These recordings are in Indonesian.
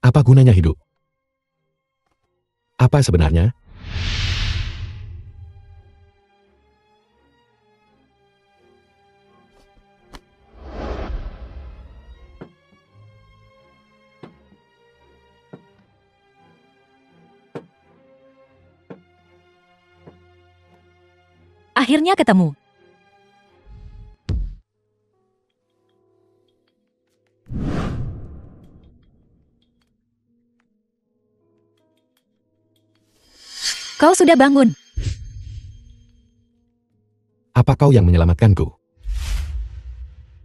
Apa gunanya hidup? Apa sebenarnya? Akhirnya ketemu. Kau sudah bangun. Apa kau yang menyelamatkanku?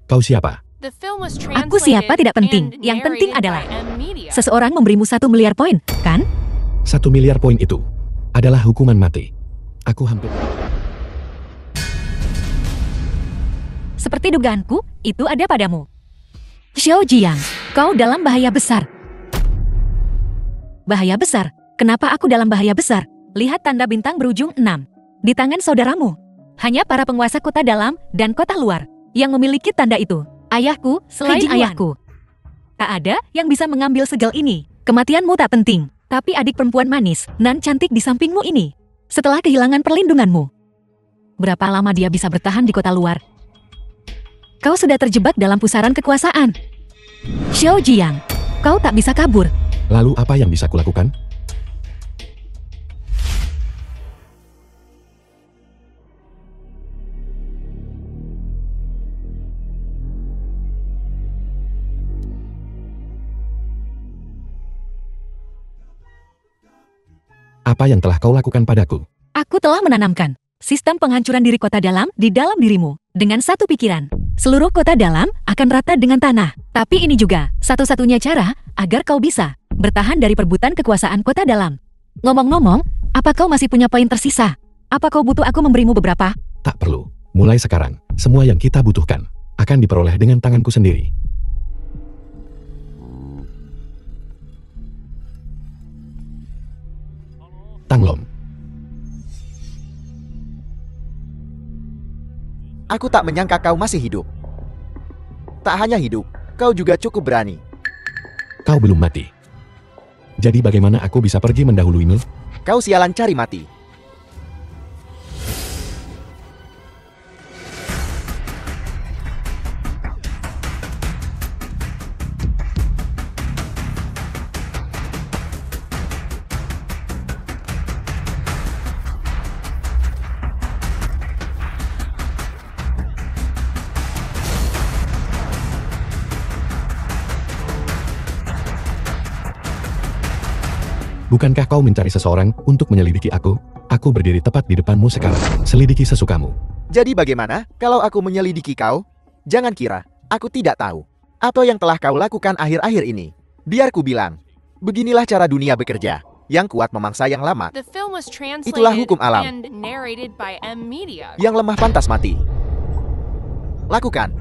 Kau siapa? Aku siapa tidak penting. Yang penting adalah seseorang memberimu 1 miliar poin, kan? 1 miliar poin itu adalah hukuman mati. Aku hampir... Seperti dugaanku, itu ada padamu. Xiao Jiang, kau dalam bahaya besar. Bahaya besar? Kenapa aku dalam bahaya besar? Lihat tanda bintang berujung 6. Di tangan saudaramu. Hanya para penguasa kota dalam dan kota luar yang memiliki tanda itu. Ayahku, selain ayahku. Tak ada yang bisa mengambil segel ini. Kematianmu tak penting. Tapi adik perempuan manis, nan cantik di sampingmu ini. Setelah kehilangan perlindunganmu. Berapa lama dia bisa bertahan di kota luar? Kau sudah terjebak dalam pusaran kekuasaan. Xiao Jiang, kau tak bisa kabur. Lalu apa yang bisa kulakukan? Apa yang telah kau lakukan padaku? Aku telah menanamkan sistem penghancuran diri kota dalam di dalam dirimu. Dengan satu pikiran, seluruh kota dalam akan rata dengan tanah. Tapi ini juga satu-satunya cara agar kau bisa bertahan dari perebutan kekuasaan kota dalam. Ngomong-ngomong, apa kau masih punya poin tersisa? Apa kau butuh aku memberimu beberapa? Tak perlu. Mulai sekarang, semua yang kita butuhkan akan diperoleh dengan tanganku sendiri. Tanglong. Aku tak menyangka kau masih hidup. Tak hanya hidup, kau juga cukup berani. Kau belum mati. Jadi bagaimana aku bisa pergi mendahuluimu? Kau sialan cari mati. Bukankah kau mencari seseorang untuk menyelidiki aku? Aku berdiri tepat di depanmu sekarang. Selidiki sesukamu. Jadi bagaimana kalau aku menyelidiki kau? Jangan kira aku tidak tahu apa yang telah kau lakukan akhir-akhir ini. Biar ku bilang, beginilah cara dunia bekerja. Yang kuat memangsa yang lemah. Itulah hukum alam. Yang lemah pantas mati. Lakukan.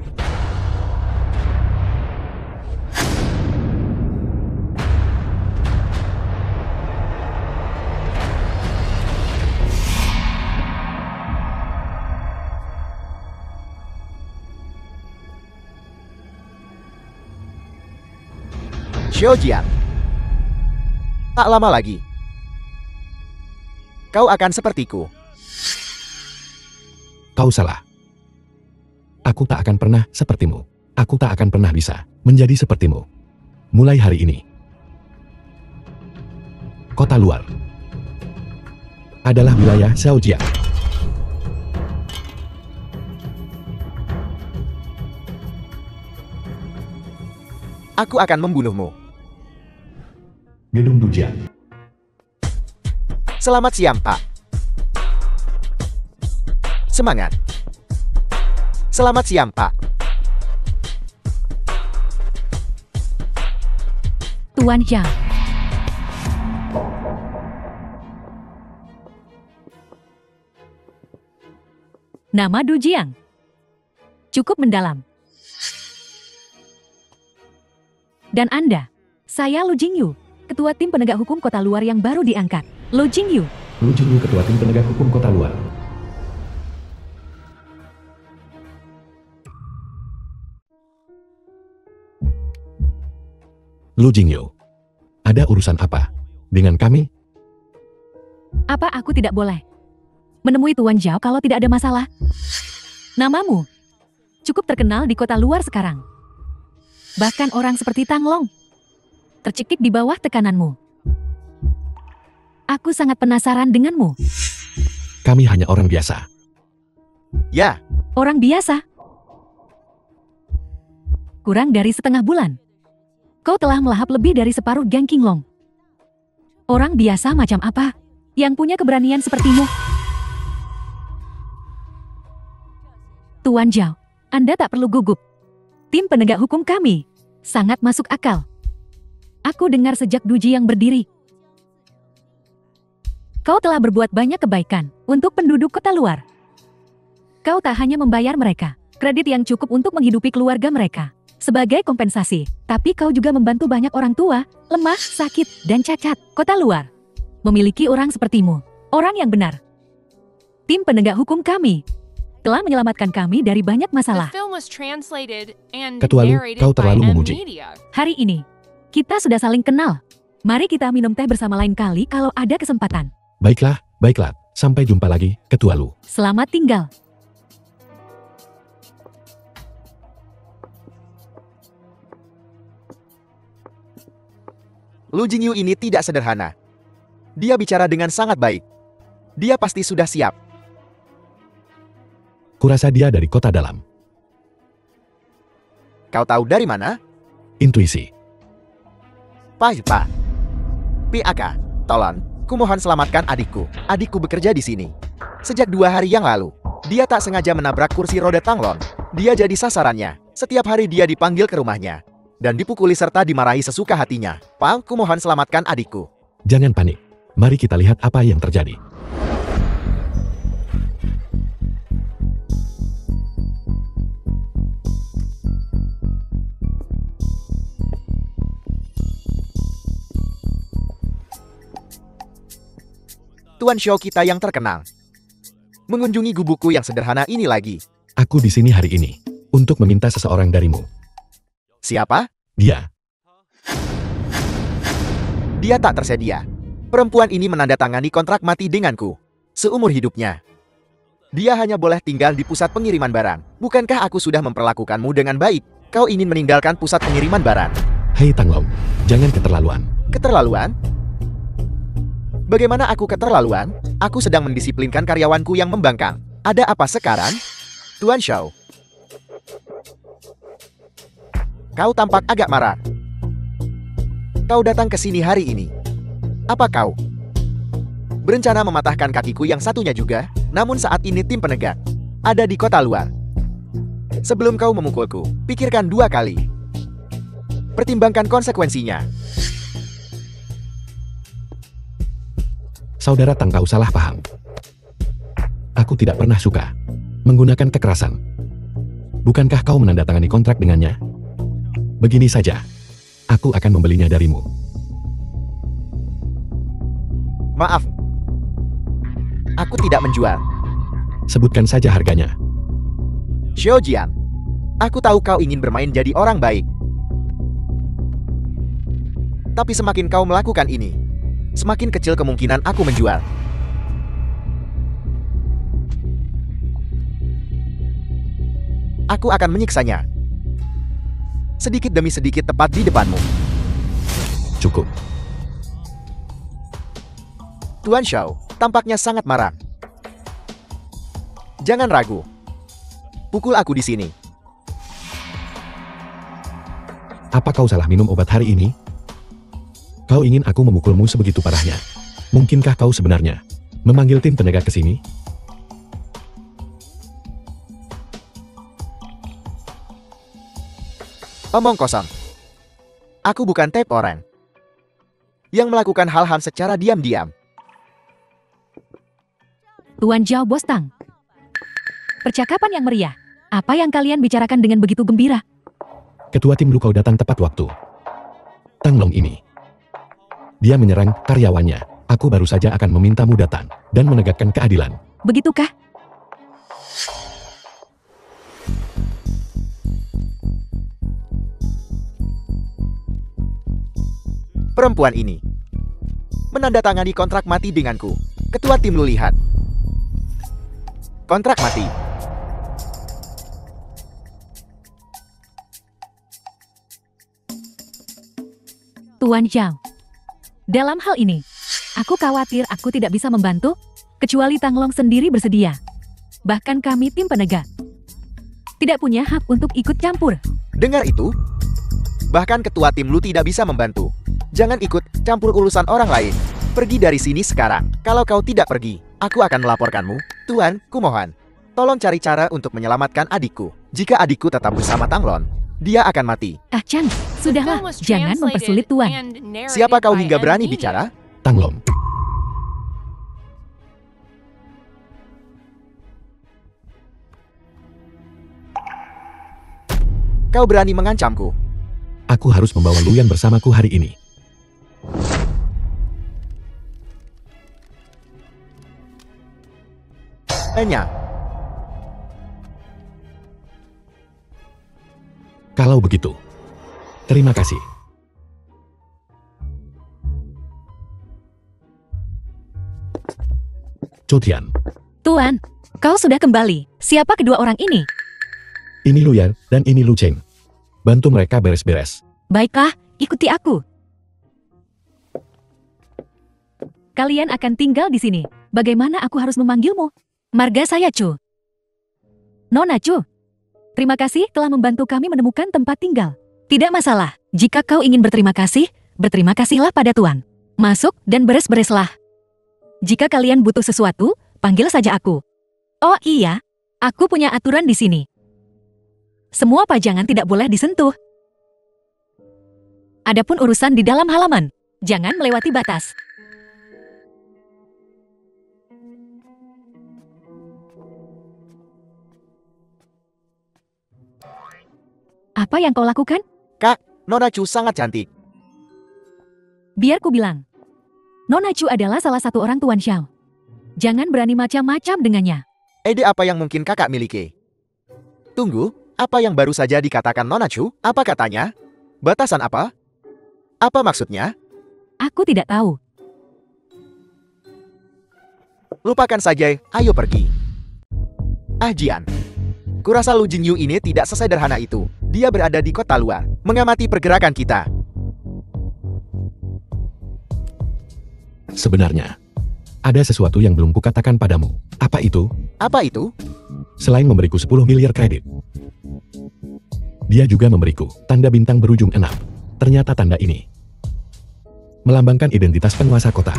Xiao Jiang. Tak lama lagi, kau akan sepertiku. Kau salah. Aku tak akan pernah sepertimu. Aku tak akan pernah bisa menjadi sepertimu. Mulai hari ini. Kota luar adalah wilayah Xiao Jiang. Aku akan membunuhmu. Gedung Dujian. Selamat siang, Pak. Semangat. Selamat siang, Pak. Tuan Zhang. Nama Du Jiang. Cukup mendalam. Dan Anda, saya Lu Jingyu, Ketua Tim Penegak Hukum Kota Luar yang baru diangkat. Lu Jingyu. Lu Jingyu, Ketua Tim Penegak Hukum Kota Luar. Lu Jingyu. Ada urusan apa dengan kami? Apa aku tidak boleh menemui Tuan Zhao kalau tidak ada masalah? Namamu cukup terkenal di kota luar sekarang. Bahkan orang seperti Tang Long tercekik di bawah tekananmu. Aku sangat penasaran denganmu. Kami hanya orang biasa. Ya, Orang biasa. Kurang dari setengah bulan. Kau telah melahap lebih dari separuh Gang Qinglong. Orang biasa macam apa yang punya keberanian sepertimu? Tuan Zhao, Anda tak perlu gugup. Tim penegak hukum kami sangat masuk akal. Aku dengar sejak Duji yang berdiri. Kau telah berbuat banyak kebaikan untuk penduduk kota luar. Kau tak hanya membayar mereka kredit yang cukup untuk menghidupi keluarga mereka sebagai kompensasi, tapi kau juga membantu banyak orang tua, lemah, sakit, dan cacat. Kota luar memiliki orang sepertimu, orang yang benar. Tim penegak hukum kami telah menyelamatkan kami dari banyak masalah. Ketua Lu, kau terlalu memuji. Hari ini, kita sudah saling kenal. Mari kita minum teh bersama lain kali kalau ada kesempatan. Baiklah, baiklah. Sampai jumpa lagi, Ketua Lu. Selamat tinggal. Lu Jingyu ini tidak sederhana. Dia bicara dengan sangat baik. Dia pasti sudah siap. Kurasa dia dari kota dalam. Kau tahu dari mana? Intuisi. Pak. PAK, tolong, kumohon selamatkan adikku. Adikku bekerja di sini. Sejak 2 hari yang lalu, dia tak sengaja menabrak kursi roda Tanglon. Dia jadi sasarannya. Setiap hari dia dipanggil ke rumahnya dan dipukuli serta dimarahi sesuka hatinya. Pak, kumohon selamatkan adikku. Jangan panik. Mari kita lihat apa yang terjadi. Tuan Shou kita yang terkenal mengunjungi gubuku yang sederhana ini lagi. Aku di sini hari ini untuk meminta seseorang darimu. Siapa? Dia. Dia tak tersedia. Perempuan ini menandatangani kontrak mati denganku seumur hidupnya. Dia hanya boleh tinggal di pusat pengiriman barang. Bukankah aku sudah memperlakukanmu dengan baik? Kau ingin meninggalkan pusat pengiriman barang? Hei Tanglong, jangan keterlaluan. Keterlaluan? Bagaimana aku keterlaluan? Aku sedang mendisiplinkan karyawanku yang membangkang. Ada apa sekarang? Tuan Shou. Kau tampak agak marah. Kau datang ke sini hari ini. Apa kau berencana mematahkan kakiku yang satunya juga? Namun saat ini tim penegak ada di kota luar. Sebelum kau memukulku, pikirkan 2 kali. Pertimbangkan konsekuensinya. Saudara Tang, kau salah paham. Aku tidak pernah suka menggunakan kekerasan. Bukankah kau menandatangani kontrak dengannya? Begini saja, aku akan membelinya darimu. Maaf, aku tidak menjual. Sebutkan saja harganya. Xiao Jian, aku tahu kau ingin bermain jadi orang baik. Tapi semakin kau melakukan ini, semakin kecil kemungkinan aku menjual. Aku akan menyiksanya. Sedikit demi sedikit tepat di depanmu. Cukup. Tuan Shou tampaknya sangat marah. Jangan ragu. Pukul aku di sini. Apa kau salah minum obat hari ini? Kau ingin aku memukulmu sebegitu parahnya? Mungkinkah kau sebenarnya memanggil tim penegak ke sini? Omong kosong. Aku bukan tipe orang yang melakukan hal-hal secara diam-diam. Tuan Zhao Bos Tang. Percakapan yang meriah. Apa yang kalian bicarakan dengan begitu gembira? Ketua tim Lu, kau datang tepat waktu. Tang Long ini, dia menyerang karyawannya. Aku baru saja akan memintamu datang dan menegakkan keadilan. Begitukah? Perempuan ini menandatangani kontrak mati denganku. Ketua tim Lu lihat. Kontrak mati. Tuan Zhao. Dalam hal ini, aku khawatir aku tidak bisa membantu, kecuali Tanglong sendiri bersedia. Bahkan kami tim penegak tidak punya hak untuk ikut campur. Dengar itu? Bahkan ketua tim Lu tidak bisa membantu. Jangan ikut campur urusan orang lain. Pergi dari sini sekarang. Kalau kau tidak pergi, aku akan melaporkanmu. Tuan, kumohon. Tolong cari cara untuk menyelamatkan adikku. Jika adikku tetap bersama Tanglong, dia akan mati. Ah Chan, sudahlah, jangan mempersulit Tuan. Siapa kau hingga berani bicara? Tanglong. Kau berani mengancamku. Aku harus membawa Luyan bersamaku hari ini. Enya, Kalau begitu, terima kasih. Chotian, Tuan, kau sudah kembali. Siapa kedua orang ini? ini Luyan dan ini Lu Cheng. Bantu mereka beres-beres. Baiklah, ikuti aku. Kalian akan tinggal di sini. Bagaimana aku harus memanggilmu? Marga saya Chu. Nona Chu. Terima kasih telah membantu kami menemukan tempat tinggal. Tidak masalah. Jika kau ingin berterima kasihlah pada Tuan. Masuk dan beres-bereslah. Jika kalian butuh sesuatu, panggil saja aku. Oh iya, aku punya aturan di sini. Semua pajangan tidak boleh disentuh. Adapun urusan di dalam halaman, jangan melewati batas. Apa yang kau lakukan? Kak, Nona Chu sangat cantik. Biar ku bilang. Nona Chu adalah salah satu orang Tuan Xiao. Jangan berani macam-macam dengannya. Ide apa yang mungkin kakak miliki? Tunggu, apa yang baru saja dikatakan Nona Chu? Apa katanya? Batasan apa? Apa maksudnya? Aku tidak tahu. Lupakan saja, ayo pergi. Ah Jian. Kurasa Lu Jingyu ini tidak sesederhana itu. Dia berada di kota luar, mengamati pergerakan kita. Sebenarnya, ada sesuatu yang belum kukatakan padamu. Apa itu? Apa itu? Selain memberiku 10 miliar kredit, dia juga memberiku tanda bintang berujung 6. Ternyata tanda ini melambangkan identitas penguasa kota.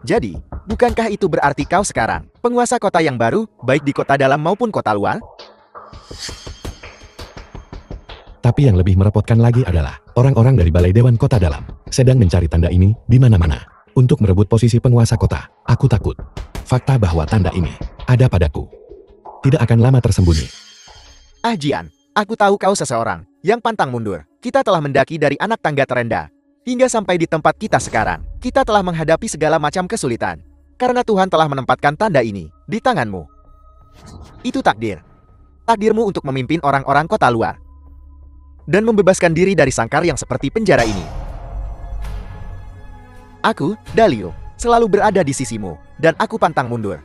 Jadi, bukankah itu berarti kau sekarang penguasa kota yang baru, baik di kota dalam maupun kota luar? Tapi yang lebih merepotkan lagi adalah orang-orang dari Balai Dewan Kota Dalam sedang mencari tanda ini di mana-mana untuk merebut posisi penguasa kota. Aku takut fakta bahwa tanda ini ada padaku tidak akan lama tersembunyi. Ah Jian, aku tahu kau seseorang yang pantang mundur. Kita telah mendaki dari anak tangga terendah hingga sampai di tempat kita sekarang. Kita telah menghadapi segala macam kesulitan karena Tuhan telah menempatkan tanda ini di tanganmu. Itu takdir. Takdirmu untuk memimpin orang-orang kota luar dan membebaskan diri dari sangkar yang seperti penjara ini. Aku, Dalio, selalu berada di sisimu, dan aku pantang mundur.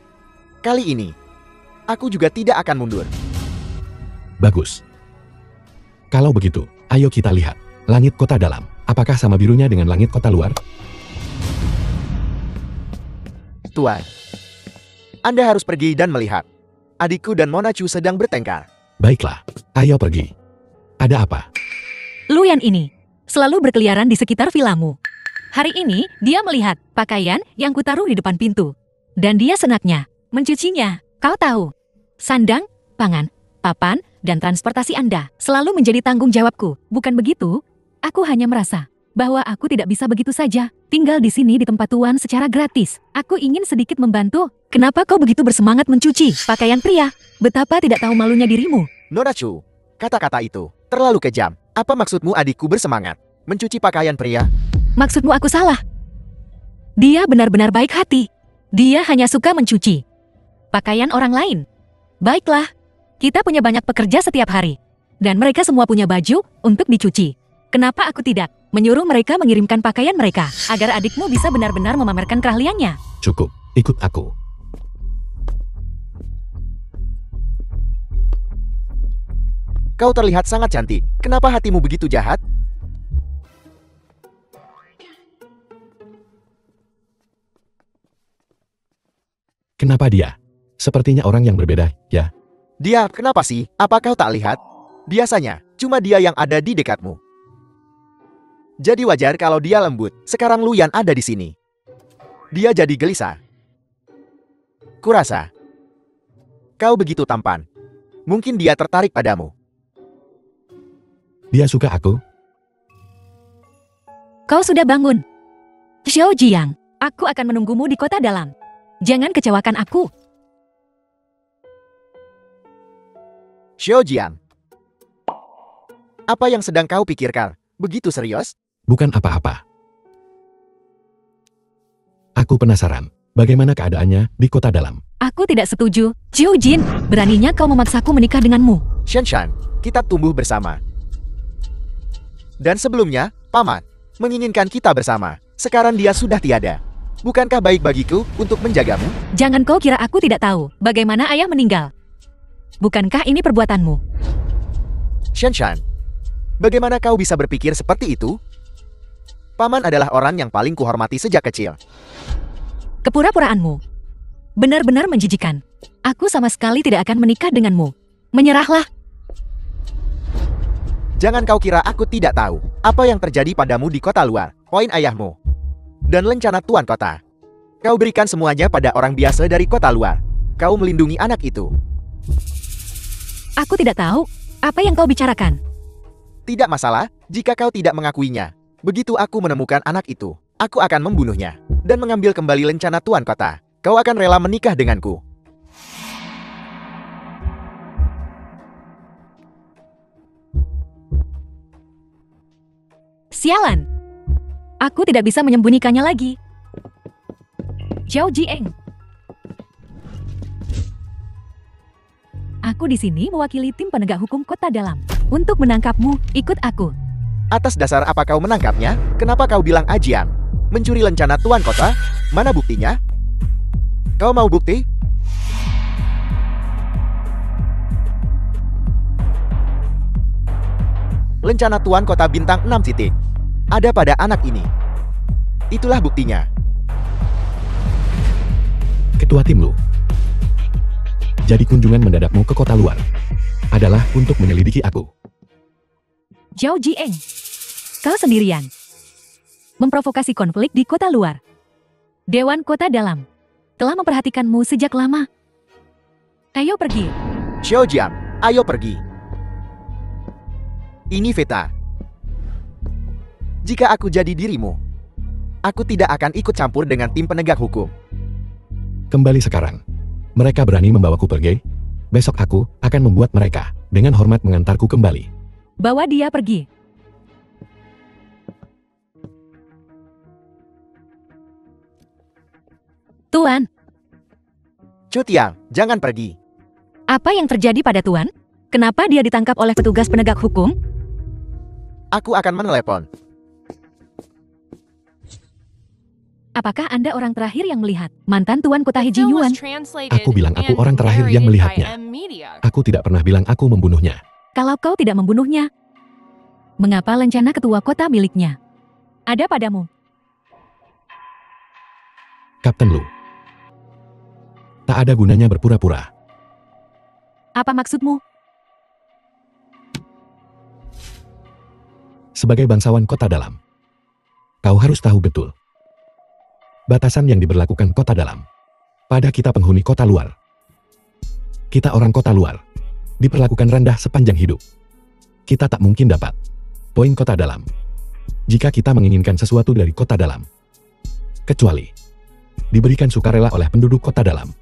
Kali ini, aku juga tidak akan mundur. Bagus. Kalau begitu, ayo kita lihat langit kota dalam. Apakah sama birunya dengan langit kota luar? Tuan, Anda harus pergi dan melihat. Adikku dan Monachu sedang bertengkar. Baiklah, ayo pergi. Ada apa? Luyan ini selalu berkeliaran di sekitar vilamu. Hari ini, dia melihat pakaian yang kutaruh di depan pintu. Dan dia senaknya mencucinya. Kau tahu, sandang, pangan, papan, dan transportasi Anda selalu menjadi tanggung jawabku. Bukan begitu? Aku hanya merasa bahwa aku tidak bisa begitu saja tinggal di sini di tempat Tuan secara gratis. Aku ingin sedikit membantu. Kenapa kau begitu bersemangat mencuci pakaian pria? Betapa tidak tahu malunya dirimu. Nonachu, kata-kata itu terlalu kejam. Apa maksudmu adikku bersemangat mencuci pakaian pria? Maksudmu aku salah? Dia benar-benar baik hati. Dia hanya suka mencuci pakaian orang lain. Baiklah, kita punya banyak pekerja setiap hari. Dan mereka semua punya baju untuk dicuci. Kenapa aku tidak menyuruh mereka mengirimkan pakaian mereka agar adikmu bisa benar-benar memamerkan keahliannya? Cukup, ikut aku. Kau terlihat sangat cantik. Kenapa hatimu begitu jahat? Kenapa dia? Sepertinya orang yang berbeda, ya? Dia, kenapa sih? Apa kau tak lihat? Biasanya, cuma dia yang ada di dekatmu. Jadi wajar kalau dia lembut. Sekarang Luyan ada di sini. Dia jadi gelisah. Kurasa kau begitu tampan. Mungkin dia tertarik padamu. Dia suka aku? Kau sudah bangun. Xiao Jiang, aku akan menunggumu di kota dalam. Jangan kecewakan aku. Xiao Jiang, apa yang sedang kau pikirkan? Begitu serius? Bukan apa-apa. Aku penasaran, bagaimana keadaannya di kota dalam? Aku tidak setuju. Xiao Jin, beraninya kau memaksaku menikah denganmu. Shen Shan, kita tumbuh bersama. Dan sebelumnya, Paman menginginkan kita bersama. Sekarang dia sudah tiada. Bukankah baik bagiku untuk menjagamu? Jangan kau kira aku tidak tahu bagaimana ayah meninggal. Bukankah ini perbuatanmu? Shen Shan, bagaimana kau bisa berpikir seperti itu? Paman adalah orang yang paling kuhormati sejak kecil. Kepura-puraanmu benar-benar menjijikan. Aku sama sekali tidak akan menikah denganmu. Menyerahlah. Jangan kau kira aku tidak tahu apa yang terjadi padamu di kota luar, poin ayahmu, dan lencana tuan kota. Kau berikan semuanya pada orang biasa dari kota luar. Kau melindungi anak itu. Aku tidak tahu apa yang kau bicarakan. Tidak masalah jika kau tidak mengakuinya. Begitu aku menemukan anak itu, aku akan membunuhnya dan mengambil kembali lencana tuan kota. Kau akan rela menikah denganku. Sialan. Aku tidak bisa menyembunyikannya lagi. Zhao Jieng. Aku di sini mewakili tim penegak hukum kota dalam. Untuk menangkapmu, ikut aku. Atas dasar apa kau menangkapnya? Kenapa kau bilang Ajiang mencuri lencana tuan kota? Mana buktinya? Kau mau bukti? Lencana tuan kota bintang 6 titik ada pada anak ini. Itulah buktinya. Ketua tim Lu. Jadi kunjungan mendadakmu ke kota luar adalah untuk menyelidiki aku. Zhao Jieng, kau sendirian memprovokasi konflik di kota luar. Dewan Kota Dalam telah memperhatikanmu sejak lama. Ayo pergi. Xiao Jiang, ayo pergi. Ini Veta. Jika aku jadi dirimu, aku tidak akan ikut campur dengan tim penegak hukum. Kembali sekarang. Mereka berani membawaku pergi. Besok aku akan membuat mereka dengan hormat mengantarku kembali. Bawa dia pergi. Tuan, Chu Tiang, jangan pergi. apa yang terjadi pada Tuan? Kenapa dia ditangkap oleh petugas penegak hukum? Aku akan menelepon. Apakah Anda orang terakhir yang melihat mantan Tuan Kota Heji Yuan? Aku bilang aku orang terakhir yang melihatnya. Aku tidak pernah bilang aku membunuhnya. Kalau kau tidak membunuhnya, mengapa lencana ketua kota miliknya ada padamu? Kapten Lu. Tak ada gunanya berpura-pura. Apa maksudmu? Sebagai bangsawan kota dalam, kau harus tahu betul batasan yang diberlakukan kota dalam pada kita penghuni kota luar. Kita orang kota luar diperlakukan rendah sepanjang hidup. Kita tak mungkin dapat poin kota dalam jika kita menginginkan sesuatu dari kota dalam, kecuali diberikan sukarela oleh penduduk kota dalam.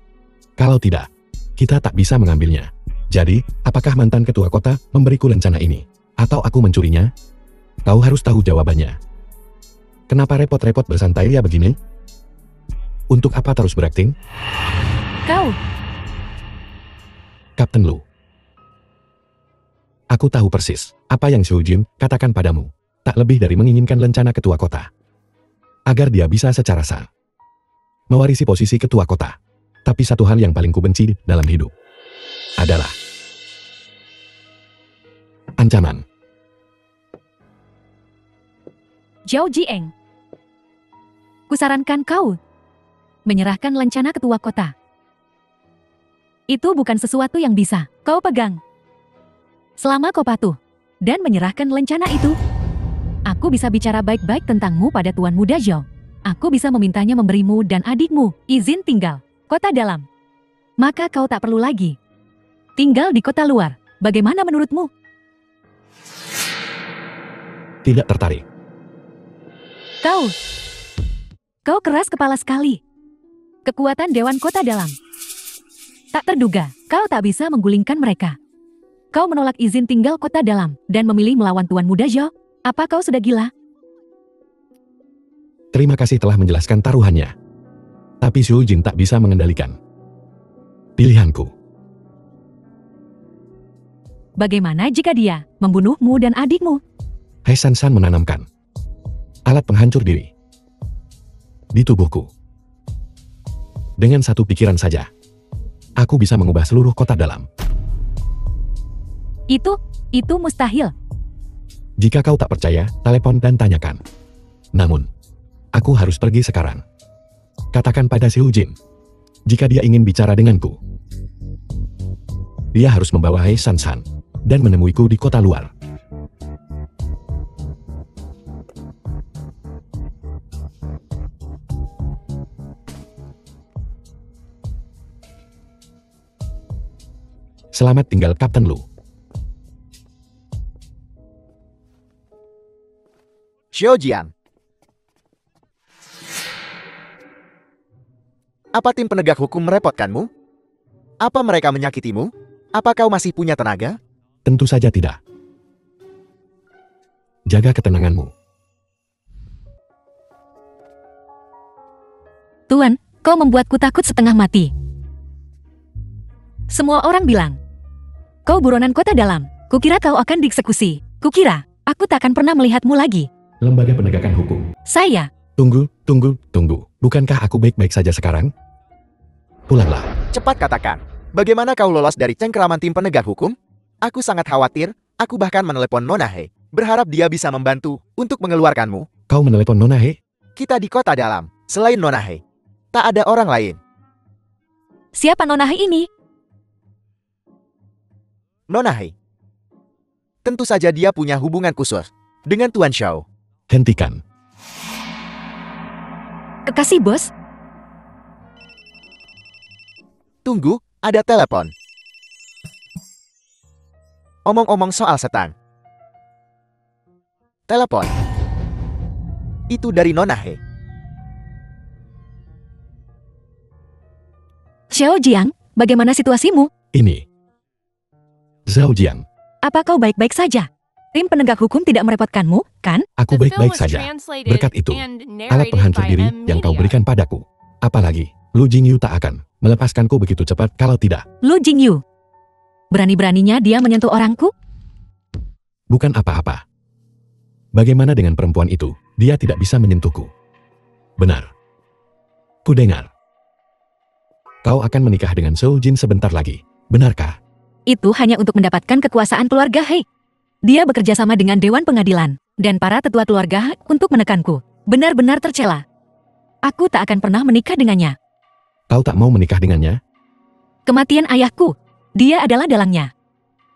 Kalau tidak, kita tak bisa mengambilnya. Jadi, apakah mantan ketua kota memberiku lencana ini? Atau aku mencurinya? Kau harus tahu jawabannya. Kenapa repot-repot bersantai ya begini? Untuk apa terus berakting? Kau, Kapten Lu. Aku tahu persis apa yang Xiao Jin katakan padamu. tak lebih dari menginginkan lencana ketua kota. Agar dia bisa secara sah mewarisi posisi ketua kota. Tapi satu hal yang paling kubenci dalam hidup adalah ancaman. Zhao Jieng, kusarankan kau menyerahkan lencana ketua kota. Itu bukan sesuatu yang bisa kau pegang. Selama kau patuh dan menyerahkan lencana itu, aku bisa bicara baik-baik tentangmu pada Tuan Muda Zhao. Aku bisa memintanya memberimu dan adikmu izin tinggal kota dalam. Maka kau tak perlu lagi tinggal di kota luar. Bagaimana menurutmu? Tidak tertarik. Kau keras kepala sekali. Kekuatan Dewan Kota Dalam tak terduga. Kau tak bisa menggulingkan mereka. Kau menolak izin tinggal kota dalam dan memilih melawan Tuan Muda Zhao. Apa kau sudah gila? Terima kasih telah menjelaskan taruhannya. Tapi Zhou Jin tak bisa mengendalikan pilihanku. Bagaimana jika dia membunuhmu dan adikmu? He San San menanamkan alat penghancur diri di tubuhku. Dengan satu pikiran saja, aku bisa mengubah seluruh kota dalam. Itu mustahil. Jika kau tak percaya, telepon dan tanyakan. Namun, aku harus pergi sekarang. Katakan pada Zhou Jin, jika dia ingin bicara denganku, dia harus membawa He San San dan menemuiku di kota luar. Selamat tinggal Kapten Lu. Xiao Jian. Apa tim penegak hukum merepotkanmu? Apa mereka menyakitimu? Apa kau masih punya tenaga? Tentu saja tidak. Jaga ketenanganmu. Tuan, kau membuatku takut setengah mati. Semua orang bilang, kau buronan kota dalam. Kukira kau akan dieksekusi. Kukira, aku tak akan pernah melihatmu lagi. Lembaga penegakan hukum. Saya. Tunggu. Bukankah aku baik-baik saja sekarang? Pulanglah. Cepat katakan, bagaimana kau lolos dari cengkeraman tim penegak hukum? Aku sangat khawatir, aku bahkan menelepon Nona He, berharap dia bisa membantu untuk mengeluarkanmu. Kau menelepon Nona He? Kita di kota dalam, selain Nona He, tak ada orang lain. Siapa Nona He ini? Nona He. Tentu saja dia punya hubungan khusus dengan Tuan Zhao. Hentikan. Kekasih bos? Tunggu, ada telepon. Omong-omong soal setang. Telepon. Itu dari Nona He. Xiao Jiang, bagaimana situasimu? Ini. Zhao Jiang. Apa kau baik-baik saja? Tim penegak hukum tidak merepotkanmu, kan? Aku baik-baik saja. Berkat itu, alat penghancur diri yang kau berikan padaku. Apalagi, Lu Jingyu tak akan melepaskanku begitu cepat kalau tidak. Lu Jingyu. Berani-beraninya dia menyentuh orangku? Bukan apa-apa. Bagaimana dengan perempuan itu? Dia tidak bisa menyentuhku. Benar. Ku dengar. Kau akan menikah dengan Zhou Jin sebentar lagi. Benarkah? Itu hanya untuk mendapatkan kekuasaan keluarga He. Dia bekerja sama dengan Dewan Pengadilan dan para tetua keluarga untuk menekanku. Benar-benar tercela. Aku tak akan pernah menikah dengannya. Kau tak mau menikah dengannya? Kematian ayahku, dia adalah dalangnya.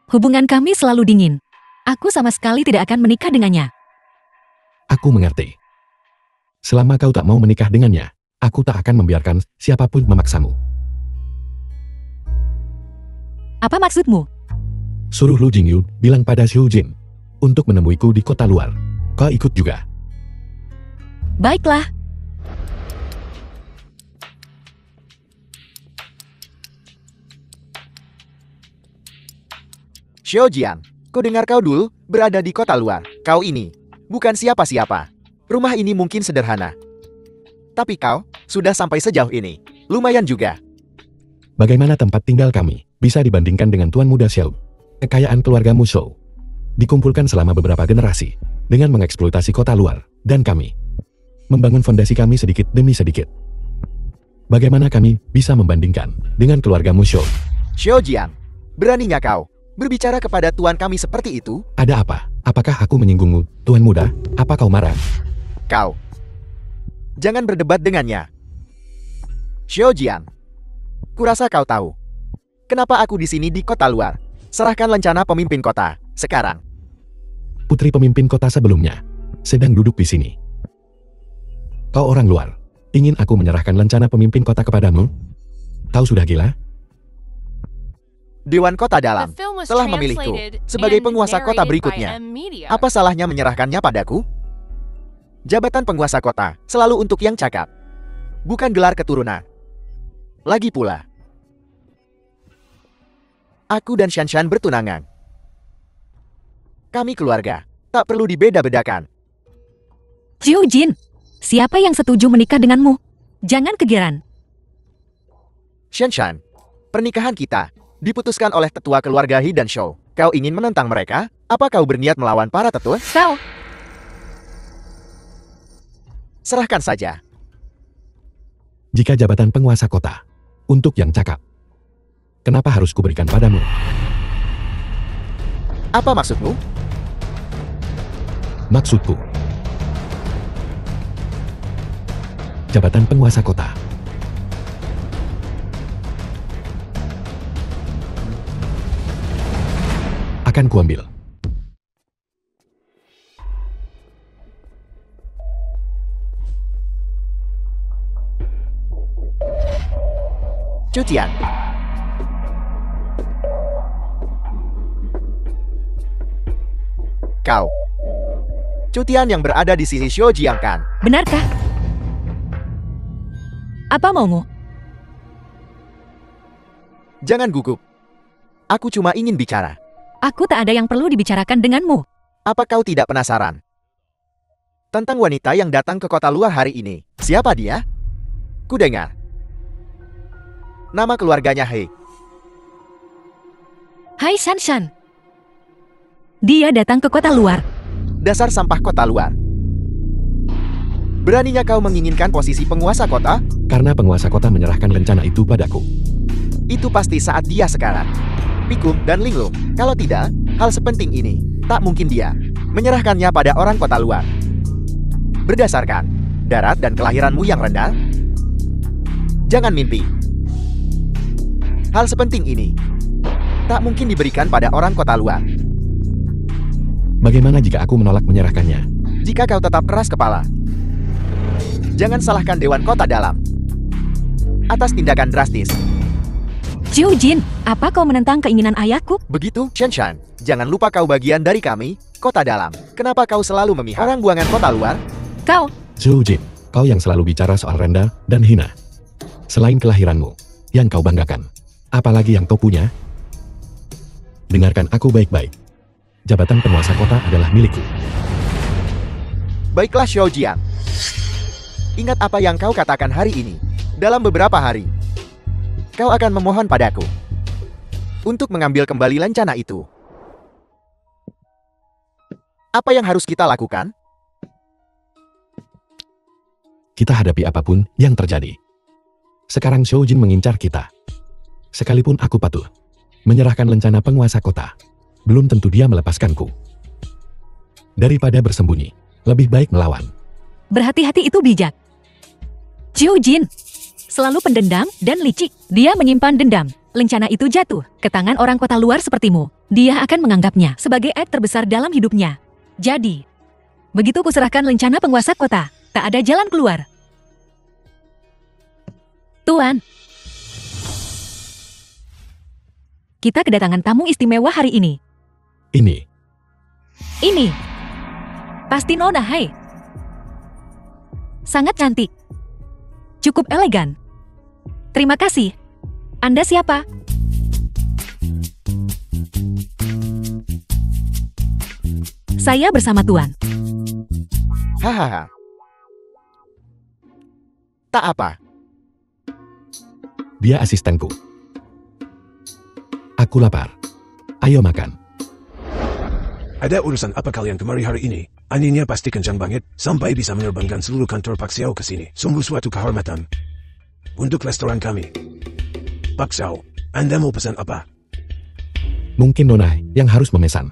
Hubungan kami selalu dingin. Aku sama sekali tidak akan menikah dengannya. Aku mengerti. Selama kau tak mau menikah dengannya, aku tak akan membiarkan siapapun memaksamu. Apa maksudmu? Suruh Lu Jingyu bilang pada Zhou Jin untuk menemuiku di kota luar. Kau ikut juga. Baiklah. Xiao Jian, ku dengar kau dulu berada di kota luar. Kau ini bukan siapa-siapa. Rumah ini mungkin sederhana. Tapi kau sudah sampai sejauh ini. Lumayan juga. Bagaimana tempat tinggal kami bisa dibandingkan dengan Tuan Muda Xiao? Kekayaan keluarga Musou dikumpulkan selama beberapa generasi. dengan mengeksploitasi kota luar, dan kami membangun fondasi kami sedikit demi sedikit. Bagaimana kami bisa membandingkan dengan keluargamu, Shou? Xiao Jian, beraninya kau berbicara kepada tuan kami seperti itu? Ada apa? Apakah aku menyinggungmu, Tuan Muda? Apa kau marah? Kau jangan berdebat dengannya. Xiao Jian, kurasa kau tahu kenapa aku di sini di kota luar. Serahkan lencana pemimpin kota sekarang. Putri pemimpin kota sebelumnya sedang duduk di sini. Kau orang luar, ingin aku menyerahkan lencana pemimpin kota kepadamu? Kau sudah gila? Dewan Kota Dalam telah memilihku sebagai penguasa kota berikutnya. Apa salahnya menyerahkannya padaku? Jabatan penguasa kota selalu untuk yang cakap, bukan gelar keturunan. Lagi pula, aku dan Shanshan bertunangan. Kami keluarga, tak perlu dibeda-bedakan. Xiao Jin, siapa yang setuju menikah denganmu? Jangan kegiran. Shanshan, pernikahan kita diputuskan oleh tetua keluarga He dan Shou. Kau ingin menentang mereka? Apa kau berniat melawan para tetua? Kau, Serahkan saja. Jika jabatan penguasa kota untuk yang cakap, kenapa harus kuberikan padamu? Apa maksudmu? Maksudku, jabatan penguasa kota akan kuambil. Cutian. Kau. Cutian yang berada di sisi Xiao Jiang kan? benarkah? Apa maumu? Jangan gugup. Aku cuma ingin bicara. Aku tak ada yang perlu dibicarakan denganmu. Apa kau tidak penasaran tentang wanita yang datang ke kota luar hari ini? Siapa dia? Ku dengar nama keluarganya He. Hai Shanshan. Dia datang ke kota luar. Dasar sampah kota luar. Beraninya kau menginginkan posisi penguasa kota? Karena penguasa kota menyerahkan rencana itu padaku. Itu pasti saat dia sekarang. Pikum dan Linglung. Kalau tidak, hal sepenting ini tak mungkin dia menyerahkannya pada orang kota luar. Berdasarkan darat dan kelahiranmu yang rendah, jangan mimpi. Hal sepenting ini tak mungkin diberikan pada orang kota luar. Bagaimana jika aku menolak menyerahkannya? Jika kau tetap keras kepala, jangan salahkan Dewan Kota Dalam atas tindakan drastis. Xiao Jin, apa kau menentang keinginan ayahku? Begitu, Shanshan, jangan lupa kau bagian dari kami, Kota Dalam. Kenapa kau selalu memihak orang buangan kota luar? Kau, Zhou Jin, kau yang selalu bicara soal rendah dan hina. Selain kelahiranmu, yang kau banggakan, apalagi yang kau punya? Dengarkan aku baik-baik. Jabatan penguasa kota adalah milikku. Baiklah Xiao Jian. Ingat apa yang kau katakan hari ini. Dalam beberapa hari, kau akan memohon padaku untuk mengambil kembali lencana itu. Apa yang harus kita lakukan? Kita hadapi apapun yang terjadi. Sekarang Xiao Jin mengincar kita. Sekalipun aku patuh menyerahkan lencana penguasa kota, belum tentu dia melepaskanku. Daripada bersembunyi, lebih baik melawan. berhati-hati itu bijak. Xiao Jin, selalu pendendam dan licik. Dia menyimpan dendam. Lencana itu jatuh ke tangan orang kota luar sepertimu. Dia akan menganggapnya sebagai aib terbesar dalam hidupnya. Jadi, begitu kuserahkan lencana penguasa kota, tak ada jalan keluar. Tuan, kita kedatangan tamu istimewa hari ini. Ini pasti Nona Hai. Sangat cantik. Cukup elegan. Terima kasih. Anda siapa? Saya bersama Tuan. Hahaha. Tak apa. Dia asistenku. Aku lapar. Ayo makan. Ada urusan apa kalian kemari hari ini? Anginnya pasti kencang banget, sampai bisa menerbangkan seluruh kantor Pak Xiao ke sini. Sungguh suatu kehormatan untuk restoran kami. Pak Xiao, Anda mau pesan apa? Mungkin Nona yang harus memesan.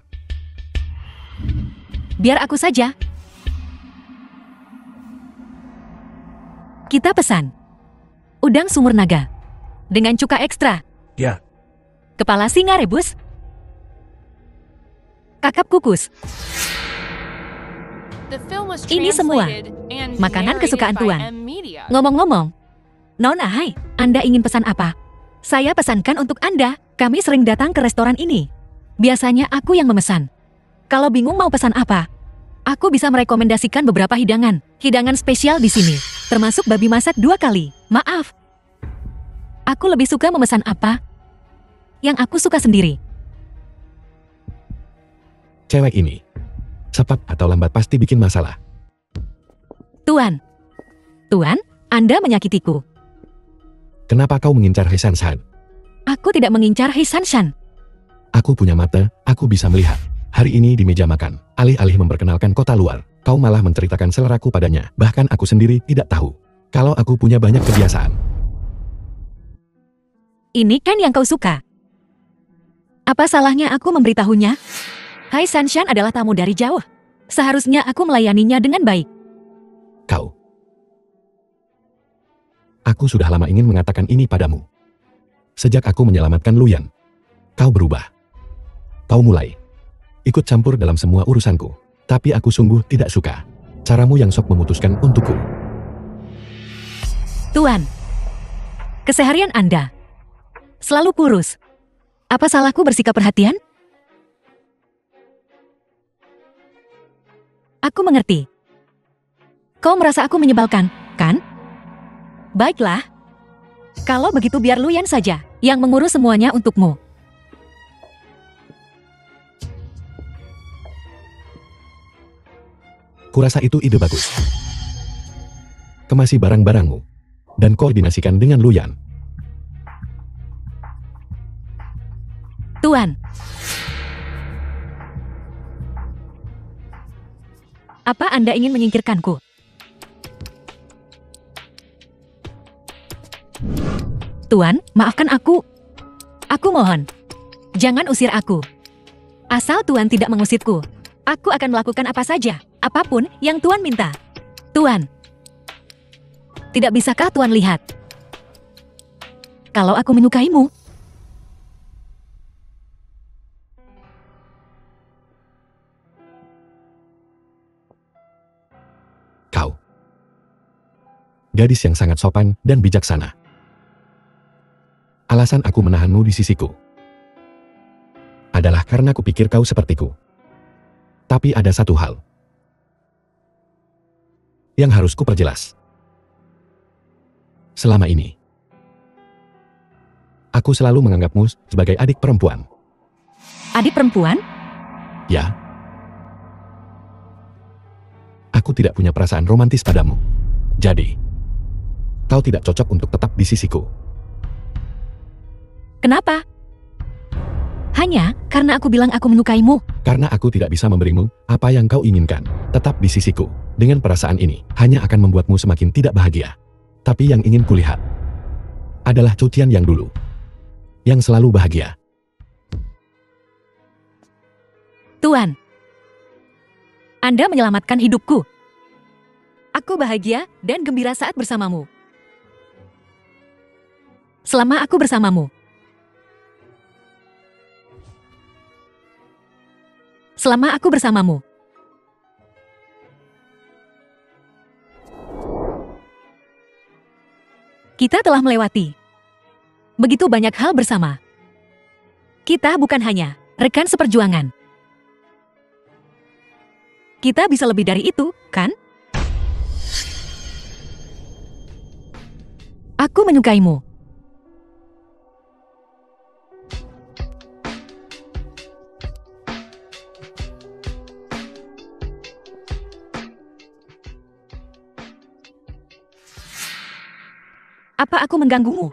Biar aku saja. Kita pesan udang sumur naga dengan cuka ekstra, Ya, kepala singa rebus, kakap kukus. Ini semua makanan kesukaan Tuan. Ngomong. Ngomong-ngomong, Nona, hai, Anda ingin pesan apa? Saya pesankan untuk Anda. Kami sering datang ke restoran ini. Biasanya aku yang memesan. Kalau bingung mau pesan apa, aku bisa merekomendasikan beberapa hidangan. Hidangan spesial di sini, termasuk babi masak 2 kali. Maaf. Aku lebih suka memesan apa yang aku suka sendiri. Cewek ini, cepat atau lambat pasti bikin masalah. Tuan, Anda menyakitiku. Kenapa kau mengincar He Shanshan? Aku tidak mengincar He Shanshan. Aku punya mata, aku bisa melihat. Hari ini di meja makan, alih-alih memperkenalkan kota luar, kau malah menceritakan seleraku padanya. Bahkan aku sendiri tidak tahu kalau aku punya banyak kebiasaan. Ini kan yang kau suka. Apa salahnya aku memberitahunya? Hai Shanshan adalah tamu dari jauh. Seharusnya aku melayaninya dengan baik. Kau. Aku sudah lama ingin mengatakan ini padamu. Sejak aku menyelamatkan Luyan, kau berubah. Kau mulai ikut campur dalam semua urusanku. Tapi aku sungguh tidak suka caramu yang sok memutuskan untukku. Tuan, keseharian Anda selalu kurus. Apa salahku bersikap perhatian? Aku mengerti. Kau merasa aku menyebalkan, kan? Baiklah. Kalau begitu biar Luyan saja yang mengurus semuanya untukmu. Kurasa itu ide bagus. Kemasi barang-barangmu dan koordinasikan dengan Luyan. Tuan. Apa Anda ingin menyingkirkanku? Tuan, maafkan aku. Aku mohon, jangan usir aku. Asal Tuan tidak mengusirku, aku akan melakukan apa saja, apapun yang Tuan minta. Tuan, tidak bisakah Tuan lihat? Kalau aku menyukaimu, Kau. Gadis yang sangat sopan dan bijaksana. Alasan aku menahanmu di sisiku adalah karena kupikir kau sepertiku. Tapi ada satu hal yang harus kuperjelas. Selama ini, aku selalu menganggapmu sebagai adik perempuan. adik perempuan? Ya. Aku tidak punya perasaan romantis padamu. Jadi, kau tidak cocok untuk tetap di sisiku. Kenapa? Hanya karena aku bilang aku menyukaimu. Karena aku tidak bisa memberimu apa yang kau inginkan. Tetap di sisiku. Dengan perasaan ini, hanya akan membuatmu semakin tidak bahagia. Tapi yang ingin kulihat adalah Cutian yang dulu. Yang selalu bahagia. Tuan, Anda menyelamatkan hidupku. Aku bahagia dan gembira saat bersamamu. Selama aku bersamamu. Selama aku bersamamu. Kita telah melewati begitu banyak hal bersama. Kita bukan hanya rekan seperjuangan. Kita bisa lebih dari itu, kan? Aku menyukaimu. Apa aku mengganggumu?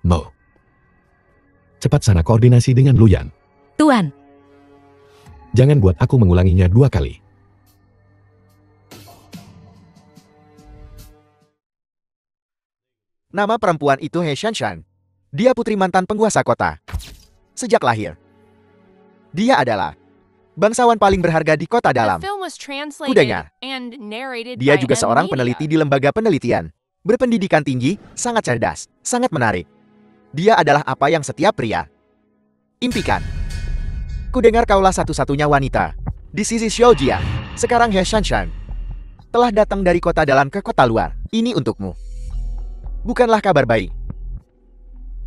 Mo. Cepat sana koordinasi dengan Luyan. Tuan, Jangan buat aku mengulanginya 2 kali. Nama perempuan itu He Shanshan. Dia putri mantan penguasa kota. Sejak lahir, dia adalah bangsawan paling berharga di kota dalam. Kudengar, dia juga seorang peneliti di lembaga penelitian. Berpendidikan tinggi, sangat cerdas, sangat menarik. Dia adalah apa yang setiap pria impikan. Kudengar kaulah satu-satunya wanita di sisi Xiaojia. Sekarang He Shanshan telah datang dari kota dalam ke kota luar. Ini untukmu. Bukanlah kabar baik.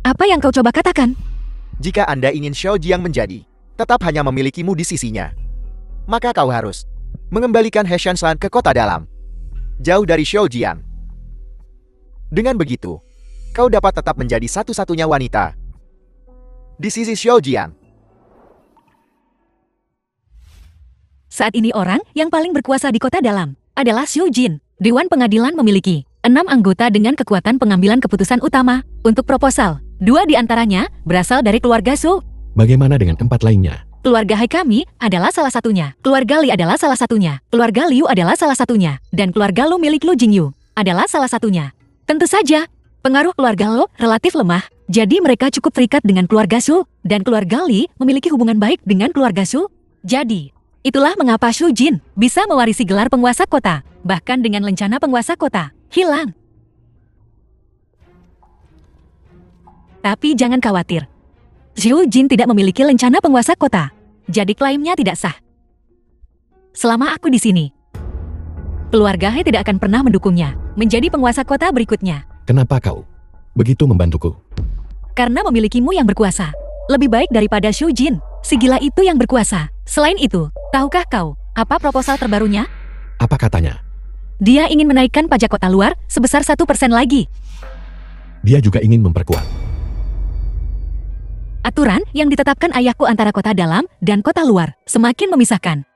Apa yang kau coba katakan? Jika Anda ingin Xiaojiang menjadi tetap hanya memilikimu di sisinya, maka kau harus mengembalikan He Shanshan ke kota dalam, jauh dari Xiaojiang. Dengan begitu, kau dapat tetap menjadi satu-satunya wanita di sisi Xiaojiang. Saat ini orang yang paling berkuasa di kota dalam adalah Xiu Jin. Dewan Pengadilan memiliki 6 anggota dengan kekuatan pengambilan keputusan utama untuk proposal. 2 di antaranya berasal dari keluarga Su. Bagaimana dengan 4 lainnya? Keluarga Hai Kami adalah salah satunya. Keluarga Li adalah salah satunya. Keluarga Liu adalah salah satunya. Dan keluarga Lu milik Lu Jingyu adalah salah satunya. Tentu saja, pengaruh keluarga Lu relatif lemah. Jadi mereka cukup terikat dengan keluarga Su. Dan keluarga Li memiliki hubungan baik dengan keluarga Su. Jadi, itulah mengapa Xu Jin bisa mewarisi gelar penguasa kota. Bahkan dengan lencana penguasa kota hilang. Tapi jangan khawatir. Xiu Jin tidak memiliki lencana penguasa kota. Jadi klaimnya tidak sah. Selama aku di sini, keluarga He tidak akan pernah mendukungnya menjadi penguasa kota berikutnya. Kenapa kau begitu membantuku? Karena memilikimu yang berkuasa. Lebih baik daripada Xiu Jin, si gila itu yang berkuasa. Selain itu, tahukah kau apa proposal terbarunya? Apa katanya? Dia ingin menaikkan pajak kota luar sebesar 1% lagi. Dia juga ingin memperkuat aturan yang ditetapkan ayahku antara kota dalam dan kota luar, semakin memisahkan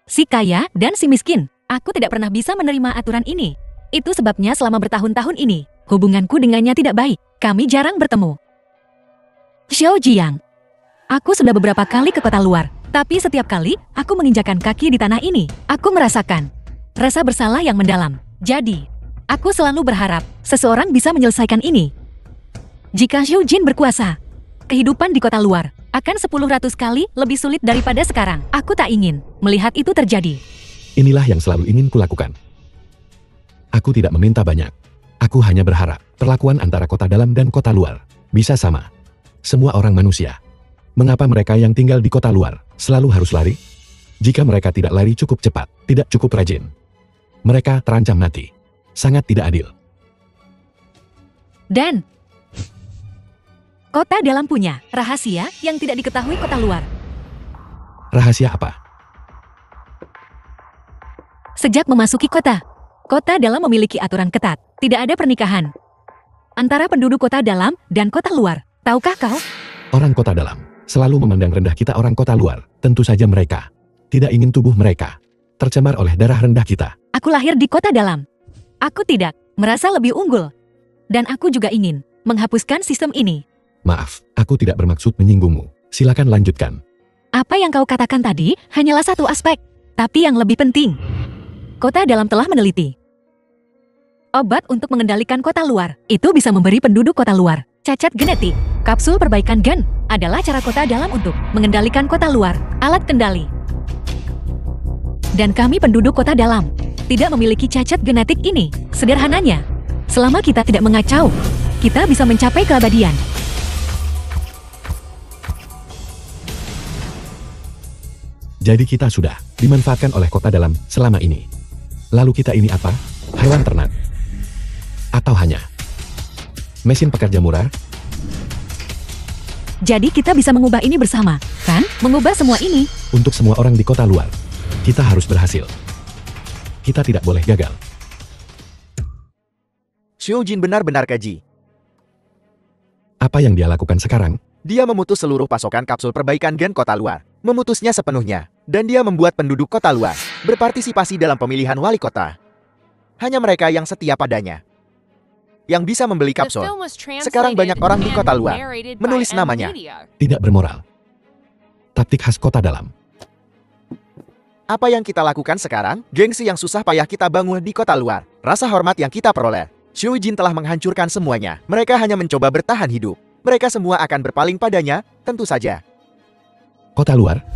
si kaya dan si miskin. Aku tidak pernah bisa menerima aturan ini. Itu sebabnya selama bertahun-tahun ini, hubunganku dengannya tidak baik. Kami jarang bertemu. Xiaojiang, aku sudah beberapa kali ke kota luar, tapi setiap kali aku menginjakan kaki di tanah ini, aku merasakan rasa bersalah yang mendalam. Jadi, aku selalu berharap seseorang bisa menyelesaikan ini. Jika Xiu Jin berkuasa, kehidupan di kota luar akan 10 kali lebih sulit daripada sekarang. Aku tak ingin melihat itu terjadi. Inilah yang selalu ingin kulakukan. Aku tidak meminta banyak. Aku hanya berharap perlakuan antara kota dalam dan kota luar bisa sama. Semua orang manusia. Mengapa mereka yang tinggal di kota luar selalu harus lari? Jika mereka tidak lari cukup cepat, tidak cukup rajin, mereka terancam mati. Sangat tidak adil. Dan kota dalam punya rahasia yang tidak diketahui kota luar. Rahasia apa? Sejak memasuki kota, kota dalam memiliki aturan ketat. Tidak ada pernikahan antara penduduk kota dalam dan kota luar. Tahukah kau? Orang kota dalam selalu memandang rendah kita orang kota luar. Tentu saja mereka tidak ingin tubuh mereka tercemar oleh darah rendah kita. Aku lahir di kota dalam. Aku tidak merasa lebih unggul. Dan aku juga ingin menghapuskan sistem ini. Maaf, aku tidak bermaksud menyinggungmu. Silakan lanjutkan. Apa yang kau katakan tadi hanyalah satu aspek. Tapi yang lebih penting, kota dalam telah meneliti obat untuk mengendalikan kota luar. Itu bisa memberi penduduk kota luar cacat genetik. Kapsul perbaikan gen adalah cara kota dalam untuk mengendalikan kota luar, alat kendali. Dan kami penduduk kota dalam tidak memiliki cacat genetik ini. Sederhananya, selama kita tidak mengacau, kita bisa mencapai keabadian. Jadi kita sudah dimanfaatkan oleh kota dalam selama ini. Lalu kita ini apa? Hewan ternak? Atau hanya mesin pekerja murah? Jadi kita bisa mengubah ini bersama, kan? Mengubah semua ini. Untuk semua orang di kota luar, kita harus berhasil. Kita tidak boleh gagal. Xiu Jin benar-benar keji. Apa yang dia lakukan sekarang? Dia memutus seluruh pasokan kapsul perbaikan gen kota luar. Memutusnya sepenuhnya. Dan dia membuat penduduk kota luar berpartisipasi dalam pemilihan wali kota. Hanya mereka yang setia padanya yang bisa membeli kapsul. Sekarang banyak orang di kota luar menulis namanya. Tidak bermoral. Taktik khas kota dalam. Apa yang kita lakukan sekarang? Gengsi yang susah payah kita bangun di kota luar. Rasa hormat yang kita peroleh. Xiu Jin telah menghancurkan semuanya. Mereka hanya mencoba bertahan hidup. Mereka semua akan berpaling padanya, tentu saja. Kota luar?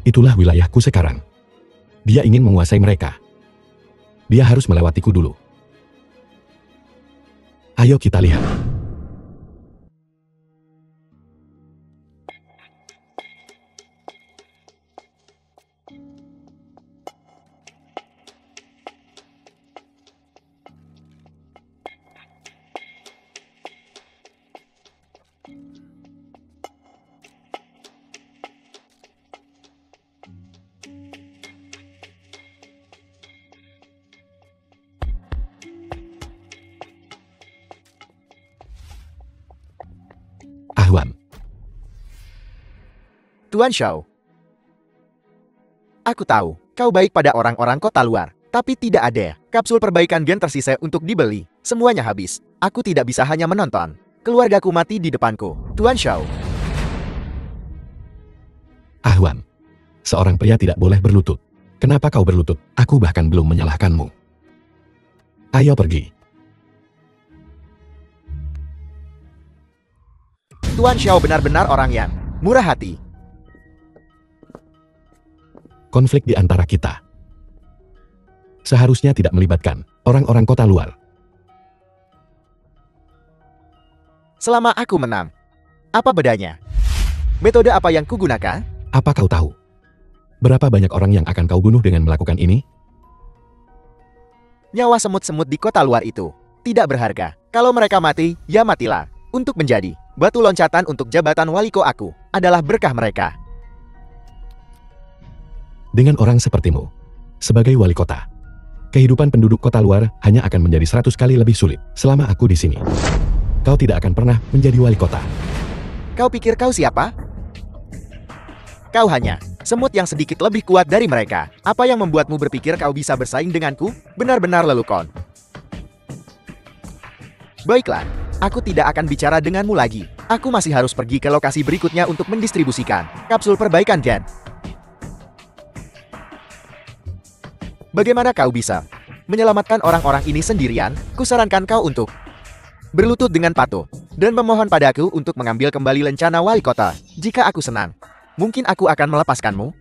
Itulah wilayahku sekarang. Dia ingin menguasai mereka. Dia harus melewatiku dulu. Ayo kita lihat. Ahwan, Tuan Shao. Aku tahu, kau baik pada orang-orang kota luar. Tapi tidak ada kapsul perbaikan gen tersisa untuk dibeli. Semuanya habis. Aku tidak bisa hanya menonton keluargaku mati di depanku. Tuan Shao. Ahwan. Seorang pria tidak boleh berlutut. Kenapa kau berlutut? Aku bahkan belum menyalahkanmu. Ayo pergi. Tuan Shao benar-benar orang yang murah hati. Konflik di antara kita seharusnya tidak melibatkan orang-orang kota luar. Selama aku menang, apa bedanya? Metode apa yang kugunakan? Apa kau tahu? Berapa banyak orang yang akan kau bunuh dengan melakukan ini? Nyawa semut-semut di kota luar itu tidak berharga. Kalau mereka mati, ya matilah. Untuk menjadi batu loncatan untuk jabatan waliko aku adalah berkah mereka. Dengan orang sepertimu, sebagai wali kota, kehidupan penduduk kota luar hanya akan menjadi 100 kali lebih sulit selama aku di sini. Kau tidak akan pernah menjadi wali kota. Kau pikir kau siapa? Kau hanya semut yang sedikit lebih kuat dari mereka. Apa yang membuatmu berpikir kau bisa bersaing denganku? Benar-benar lelukon. Baiklah, aku tidak akan bicara denganmu lagi. Aku masih harus pergi ke lokasi berikutnya untuk mendistribusikan kapsul perbaikan gen. Bagaimana kau bisa menyelamatkan orang-orang ini sendirian? Kusarankan kau untuk berlutut dengan patuh dan memohon padaku untuk mengambil kembali lencana wali kota. Jika aku senang, mungkin aku akan melepaskanmu.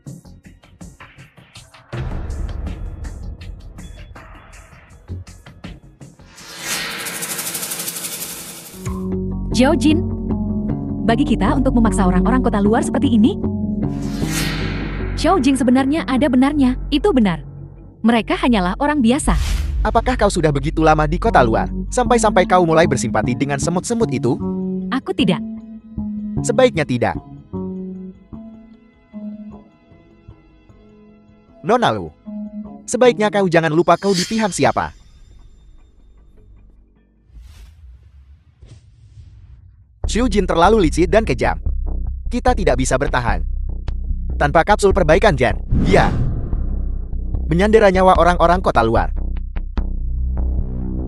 Xiao Jin, bagi kita untuk memaksa orang-orang kota luar seperti ini? Xiao Jing sebenarnya ada benarnya, itu benar. Mereka hanyalah orang biasa. Apakah kau sudah begitu lama di kota luar, sampai-sampai kau mulai bersimpati dengan semut-semut itu? Aku tidak. Sebaiknya tidak. Nona Lu, sebaiknya kau jangan lupa kau di pihak siapa. Xiu Jin terlalu licik dan kejam. Kita tidak bisa bertahan tanpa kapsul perbaikan gen. Dia menyandera nyawa orang-orang kota luar.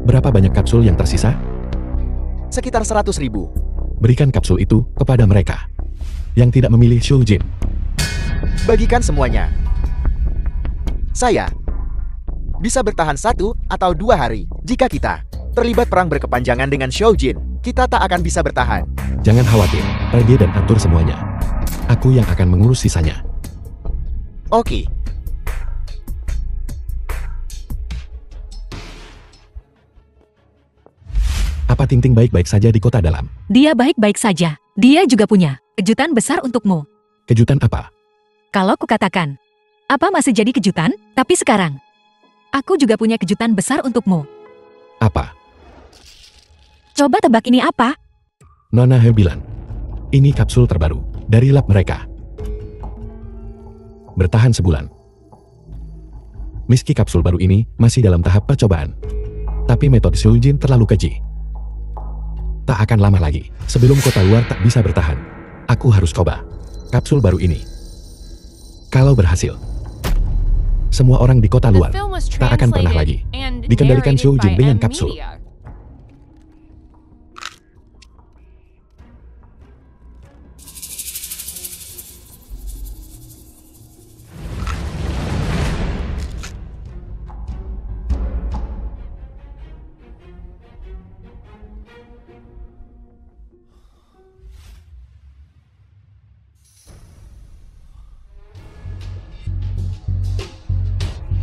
Berapa banyak kapsul yang tersisa? Sekitar 100.000. Berikan kapsul itu kepada mereka yang tidak memilih Xiu Jin. Bagikan semuanya. Saya bisa bertahan 1 atau 2 hari. Jika kita terlibat perang berkepanjangan dengan Xiu Jin, kita tak akan bisa bertahan. Jangan khawatir, pergi dan atur semuanya. Aku yang akan mengurus sisanya. Oke. Apa Ting-Ting baik-baik saja di kota dalam? Dia baik-baik saja. Dia juga punya kejutan besar untukmu. Kejutan apa? Kalau kukatakan, apa masih jadi kejutan? Tapi sekarang, aku juga punya kejutan besar untukmu. Apa? Coba tebak ini apa? Nona He bilang, ini kapsul terbaru dari lab mereka. Bertahan sebulan. Meski kapsul baru ini masih dalam tahap percobaan, tapi metode Xiu Jin terlalu keji. Tak akan lama lagi, sebelum kota luar tak bisa bertahan. Aku harus coba kapsul baru ini. Kalau berhasil, semua orang di kota luar tak akan pernah lagi dikendalikan Xiu Jin dengan kapsul.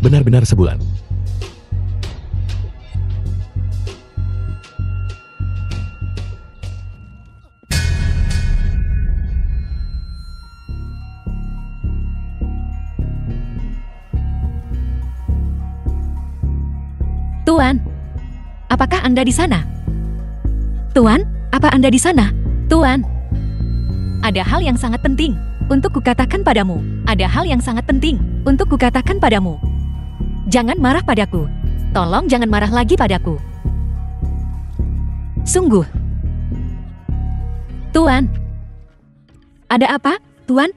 Benar-benar sebulan. Tuan, apakah Anda di sana? Tuan, apa Anda di sana? Tuan, ada hal yang sangat penting untuk kukatakan padamu. Ada hal yang sangat penting untuk kukatakan padamu. Jangan marah padaku. Tolong jangan marah lagi padaku. Sungguh. Tuan. Ada apa? Tuan?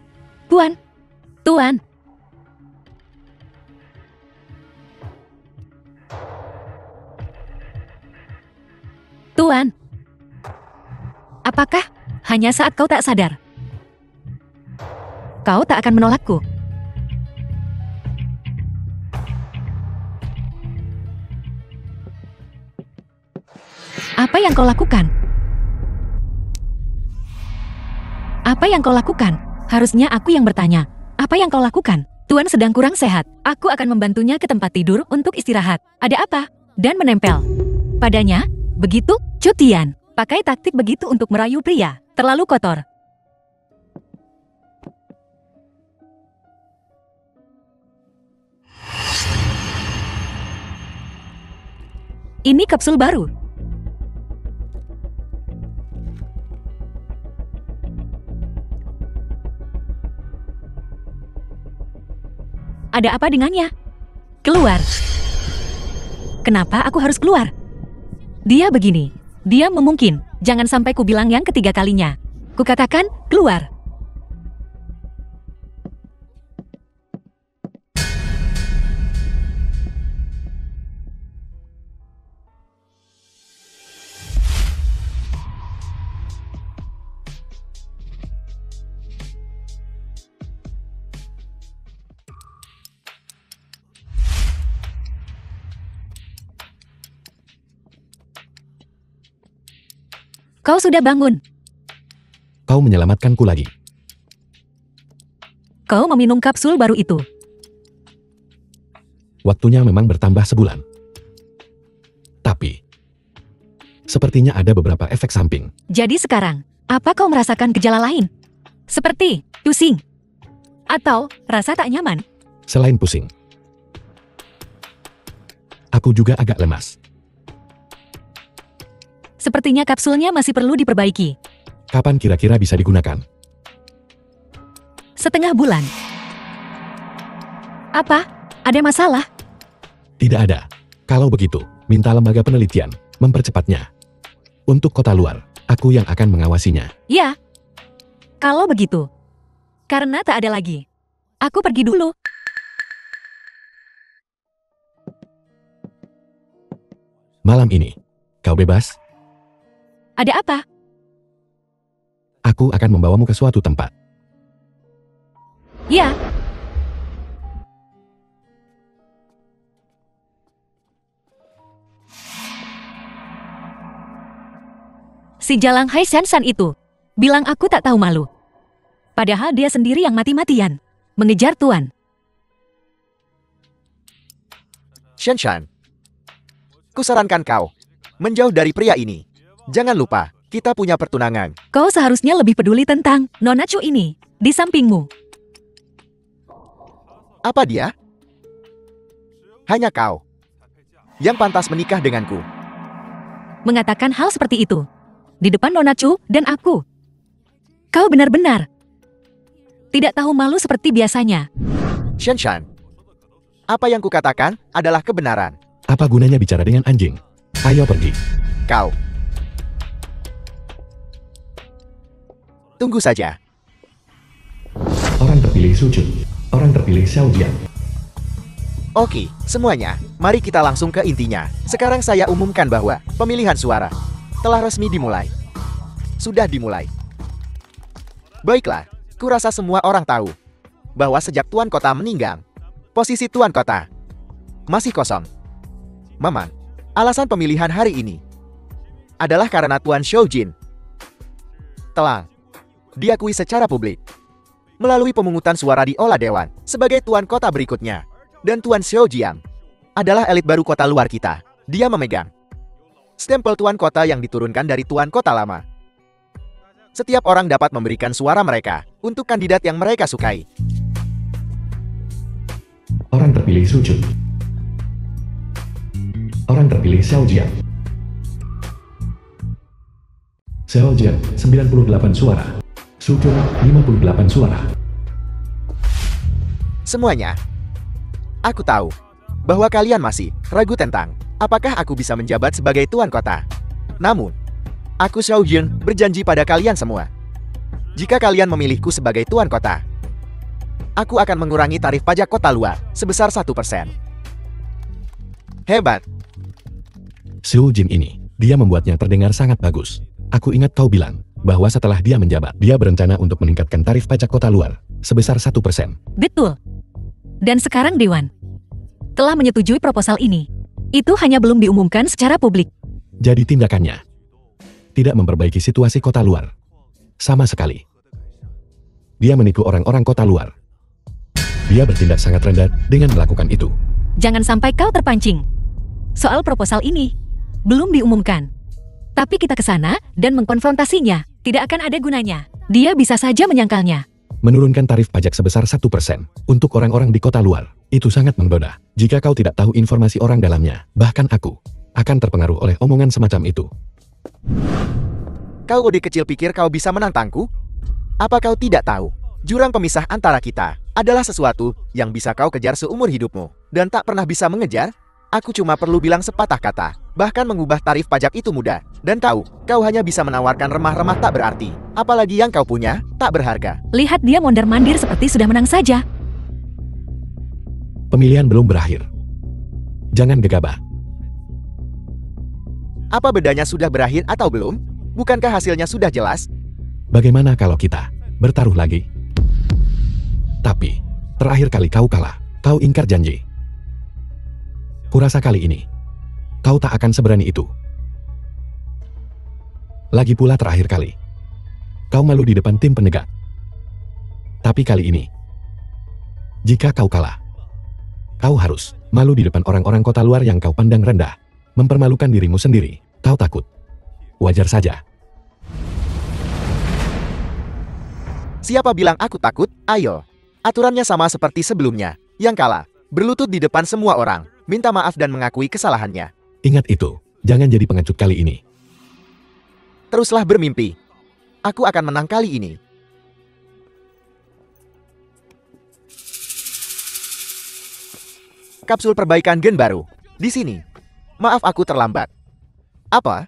Tuan? Tuan? Tuan. Apakah hanya saat kau tak sadar? Kau tak akan menolakku. Apa yang kau lakukan? Apa yang kau lakukan? Harusnya aku yang bertanya. Apa yang kau lakukan? Tuan sedang kurang sehat. Aku akan membantunya ke tempat tidur untuk istirahat. Ada apa? Dan menempel padanya. Begitu, Cutian. Pakai taktik begitu untuk merayu pria. Terlalu kotor. Ini kapsul baru. Ada apa dengannya? Keluar. Kenapa aku harus keluar? Dia begini. Dia memungkin. Jangan sampai ku bilang yang ketiga kalinya. Ku katakan, keluar. Kau sudah bangun. Kau menyelamatkanku lagi. Kau meminum kapsul baru itu. Waktunya memang bertambah sebulan. Tapi, sepertinya ada beberapa efek samping. Jadi sekarang, apa kau merasakan gejala lain? Seperti pusing? Atau rasa tak nyaman? Selain pusing, aku juga agak lemas. Sepertinya kapsulnya masih perlu diperbaiki. Kapan kira-kira bisa digunakan? Setengah bulan. Apa? Ada masalah? Tidak ada. Kalau begitu, minta lembaga penelitian mempercepatnya. Untuk kota luar, aku yang akan mengawasinya. Ya. Kalau begitu. Karena tak ada lagi. Aku pergi dulu. Malam ini, kau bebas? Ada apa? Aku akan membawamu ke suatu tempat. Ya. Si Jalang Hai Shan-san itu bilang aku tak tahu malu. Padahal dia sendiri yang mati-matian mengejar Tuan. Shan-shan, kusarankan kau menjauh dari pria ini. Jangan lupa, kita punya pertunangan. Kau seharusnya lebih peduli tentang Nona Chu ini di sampingmu. Apa dia? Hanya kau yang pantas menikah denganku. Mengatakan hal seperti itu di depan Nona Chu dan aku. Kau benar-benar tidak tahu malu seperti biasanya. Shan-shan, apa yang kukatakan adalah kebenaran. Apa gunanya bicara dengan anjing? Ayo pergi. Kau. Tunggu saja. Orang terpilih Su Chun. Orang terpilih Xiao Jian. Oke, semuanya, mari kita langsung ke intinya. Sekarang saya umumkan bahwa pemilihan suara telah resmi dimulai. Sudah dimulai. Baiklah, kurasa semua orang tahu bahwa sejak Tuan Kota meninggal, posisi Tuan Kota masih kosong. Maman, alasan pemilihan hari ini adalah karena Tuan Shoujin telah diakui secara publik melalui pemungutan suara di Olah Dewan sebagai Tuan Kota berikutnya. Dan Tuan Xiao Jiang adalah elit baru kota luar kita. Dia memegang stempel Tuan Kota yang diturunkan dari Tuan Kota lama. Setiap orang dapat memberikan suara mereka untuk kandidat yang mereka sukai. Orang terpilih Su Jun. Orang terpilih Xiao Jiang. Xiao Jiang 98 suara. Su Jun 58 suara. Semuanya. Aku tahu bahwa kalian masih ragu tentang apakah aku bisa menjabat sebagai Tuan Kota. Namun, aku Xiao Jun berjanji pada kalian semua. Jika kalian memilihku sebagai Tuan Kota, aku akan mengurangi tarif pajak kota luar sebesar 1%. Hebat. Su Jin ini, dia membuatnya terdengar sangat bagus. Aku ingat kau bilang bahwa setelah dia menjabat, dia berencana untuk meningkatkan tarif pajak kota luar sebesar 1%. Betul. Dan sekarang Dewan telah menyetujui proposal ini. Itu hanya belum diumumkan secara publik. Jadi tindakannya tidak memperbaiki situasi kota luar sama sekali. Dia menipu orang-orang kota luar. Dia bertindak sangat rendah dengan melakukan itu. Jangan sampai kau terpancing. Soal proposal ini belum diumumkan. Tapi kita ke sana dan mengkonfrontasinya. Tidak akan ada gunanya. Dia bisa saja menyangkalnya. Menurunkan tarif pajak sebesar 1% untuk orang-orang di kota luar, itu sangat menggoda. Jika kau tidak tahu informasi orang dalamnya, bahkan aku akan terpengaruh oleh omongan semacam itu. Kau ode kecil pikir kau bisa menantangku? Apa kau tidak tahu? Jurang pemisah antara kita adalah sesuatu yang bisa kau kejar seumur hidupmu dan tak pernah bisa mengejar. Aku cuma perlu bilang sepatah kata, bahkan mengubah tarif pajak itu mudah. Dan kau hanya bisa menawarkan remah-remah tak berarti. Apalagi yang kau punya, tak berharga. Lihat dia mondar-mandir seperti sudah menang saja. Pemilihan belum berakhir. Jangan gegabah. Apa bedanya sudah berakhir atau belum? Bukankah hasilnya sudah jelas? Bagaimana kalau kita bertaruh lagi? Tapi, terakhir kali kau kalah, kau ingkar janji. Kurasa kali ini, kau tak akan seberani itu. Lagi pula terakhir kali, kau malu di depan tim penegak. Tapi kali ini, jika kau kalah, kau harus malu di depan orang-orang kota luar yang kau pandang rendah, mempermalukan dirimu sendiri. Kau takut. Wajar saja. Siapa bilang aku takut? Ayo. Aturannya sama seperti sebelumnya. Yang kalah, berlutut di depan semua orang, minta maaf dan mengakui kesalahannya. Ingat itu, jangan jadi pengecut kali ini. Teruslah bermimpi. Aku akan menang kali ini. Kapsul perbaikan gen baru. Di sini. Maaf aku terlambat. Apa?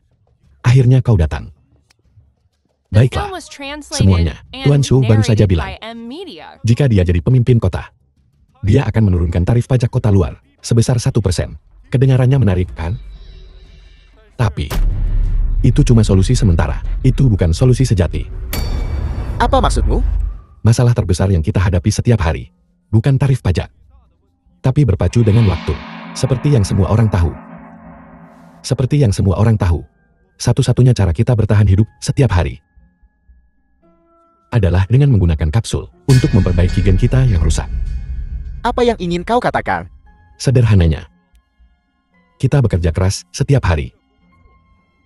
Akhirnya kau datang. Baiklah, semuanya. Tuan Su baru saja bilang, jika dia jadi pemimpin kota, dia akan menurunkan tarif pajak kota luar sebesar 1%. Kedengarannya menarik, kan? Tapi, itu cuma solusi sementara. Itu bukan solusi sejati. Apa maksudmu? Masalah terbesar yang kita hadapi setiap hari, bukan tarif pajak, tapi berpacu dengan waktu. Seperti yang semua orang tahu. Seperti yang semua orang tahu, satu-satunya cara kita bertahan hidup setiap hari adalah dengan menggunakan kapsul untuk memperbaiki gen kita yang rusak. Apa yang ingin kau katakan? Sederhananya, kita bekerja keras setiap hari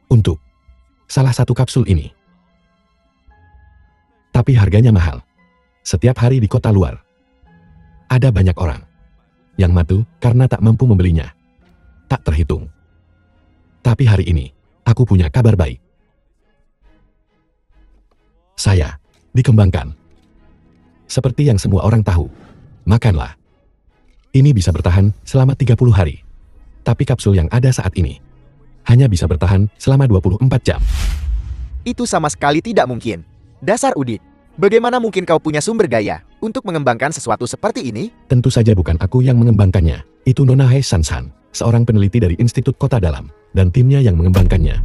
untuk salah satu kapsul ini. Tapi harganya mahal. Setiap hari di kota luar, ada banyak orang yang mati karena tak mampu membelinya. Tak terhitung. Tapi hari ini, aku punya kabar baik. Saya dikembangkan. Seperti yang semua orang tahu, makanlah. Ini bisa bertahan selama 30 hari. Tapi kapsul yang ada saat ini hanya bisa bertahan selama 24 jam. Itu sama sekali tidak mungkin. Dasar Udit, bagaimana mungkin kau punya sumber daya untuk mengembangkan sesuatu seperti ini? Tentu saja bukan aku yang mengembangkannya. Itu Nona He Sansan, seorang peneliti dari Institut Kota Dalam, dan timnya yang mengembangkannya.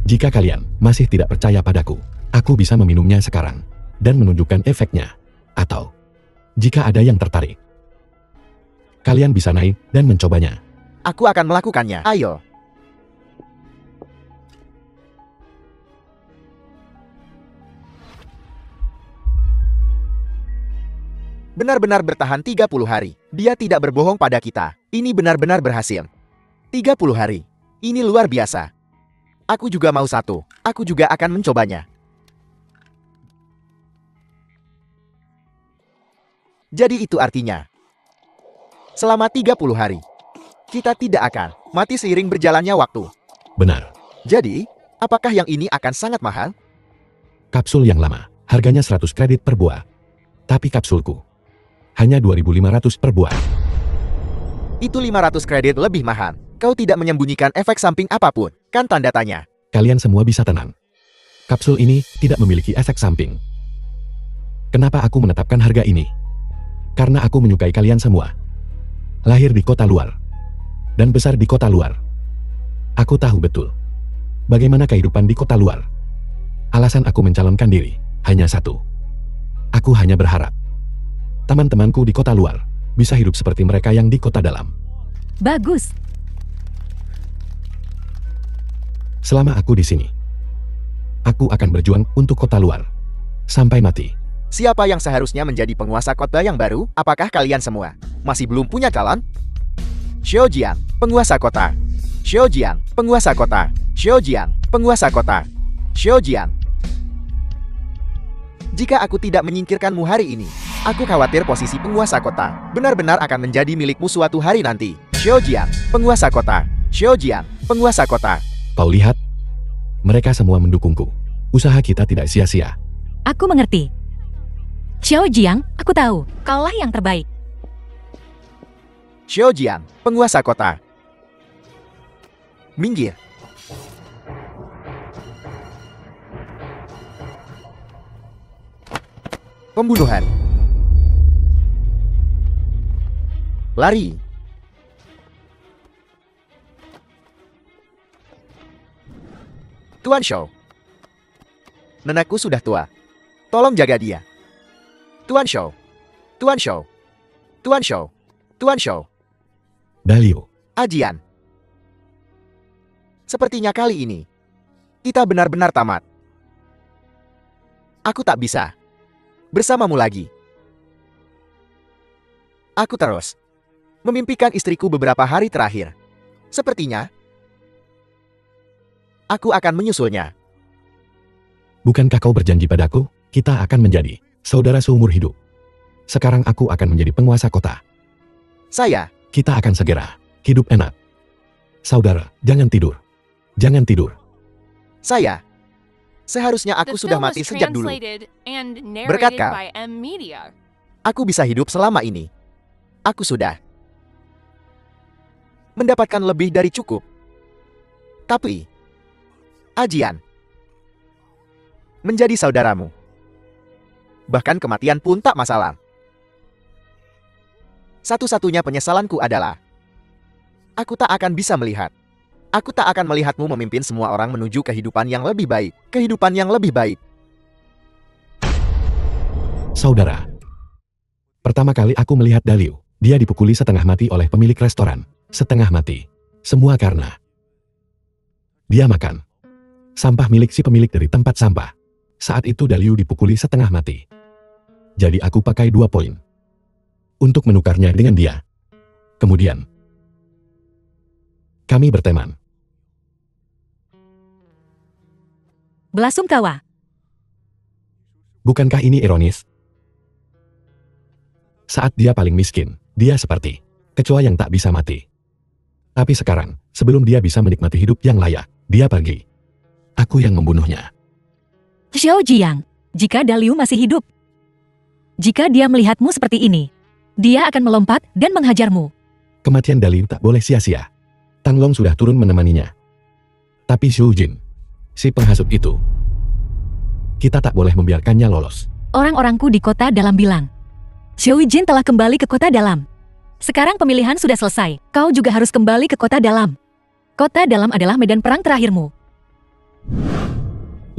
Jika kalian masih tidak percaya padaku, aku bisa meminumnya sekarang dan menunjukkan efeknya. Atau, jika ada yang tertarik, kalian bisa naik dan mencobanya. Aku akan melakukannya. Ayo. Benar-benar bertahan 30 hari. Dia tidak berbohong pada kita. Ini benar-benar berhasil. 30 hari. Ini luar biasa. Aku juga mau satu. Aku juga akan mencobanya. Jadi itu artinya, selama 30 hari, kita tidak akan mati seiring berjalannya waktu. Benar. Jadi, apakah yang ini akan sangat mahal? Kapsul yang lama, harganya 100 kredit per buah. Tapi kapsulku, hanya 2.500 per buah. Itu 500 kredit lebih mahal. Kau tidak menyembunyikan efek samping apapun, kan tanda tanya? Kalian semua bisa tenang. Kapsul ini tidak memiliki efek samping. Kenapa aku menetapkan harga ini? Karena aku menyukai kalian semua. Lahir di kota luar. Dan besar di kota luar. Aku tahu betul bagaimana kehidupan di kota luar. Alasan aku mencalonkan diri hanya satu. Aku hanya berharap teman-temanku di kota luar bisa hidup seperti mereka yang di kota dalam. Bagus. Selama aku di sini, aku akan berjuang untuk kota luar sampai mati. Siapa yang seharusnya menjadi penguasa kota yang baru? Apakah kalian semua masih belum punya calon? Xiaojiang, penguasa kota. Xiaojiang, penguasa kota. Xiaojiang, penguasa kota. Xiaojiang. Jika aku tidak menyingkirkanmu hari ini, aku khawatir posisi penguasa kota benar-benar akan menjadi milikmu suatu hari nanti. Xiaojiang, penguasa kota. Xiaojiang, penguasa kota. Kau lihat? Mereka semua mendukungku. Usaha kita tidak sia-sia. Aku mengerti. Xiaojiang, aku tahu, kaulah yang terbaik. Xiaojiang, penguasa kota. Minggir. Pembunuhan. Lari. Tuan Shou. Nenekku sudah tua. Tolong jaga dia. Tuan Shou. Tuan Shou. Tuan Shou. Tuan Shou. Dalio. Ajian. Sepertinya kali ini, kita benar-benar tamat. Aku tak bisa bersamamu lagi. Aku terus memimpikan istriku beberapa hari terakhir. Sepertinya, aku akan menyusulnya. Bukankah kau berjanji padaku, kita akan menjadi saudara seumur hidup? Sekarang aku akan menjadi penguasa kota. Kita akan segera hidup enak. Saudara, jangan tidur. Jangan tidur. Seharusnya aku sudah mati sejak dulu. Berkat kau, aku bisa hidup selama ini. Aku sudah mendapatkan lebih dari cukup. Tapi, Ajian, menjadi saudaramu. Bahkan kematian pun tak masalah. Satu-satunya penyesalanku adalah, aku tak akan bisa melihat. Aku tak akan melihatmu memimpin semua orang menuju kehidupan yang lebih baik. Kehidupan yang lebih baik. Saudara. Pertama kali aku melihat Dalio. Dia dipukuli setengah mati oleh pemilik restoran. Setengah mati. Semua karena dia makan sampah milik si pemilik dari tempat sampah. Saat itu Dalio dipukuli setengah mati. Jadi aku pakai 2 poin untuk menukarnya dengan dia. Kemudian kami berteman. Belasungkawa. Bukankah ini ironis? Saat dia paling miskin, dia seperti kecoa yang tak bisa mati. Tapi sekarang, sebelum dia bisa menikmati hidup yang layak, dia pergi. Aku yang membunuhnya. Xiaojiang, jika Dalio masih hidup, jika dia melihatmu seperti ini, dia akan melompat dan menghajarmu. Kematian Dalio tak boleh sia-sia. Tan Long sudah turun menemaninya. Tapi Xu Jin, si penghasut itu, kita tak boleh membiarkannya lolos. Orang-orangku di kota dalam bilang, Xiu Jin telah kembali ke kota dalam. Sekarang pemilihan sudah selesai, kau juga harus kembali ke kota dalam. Kota dalam adalah medan perang terakhirmu.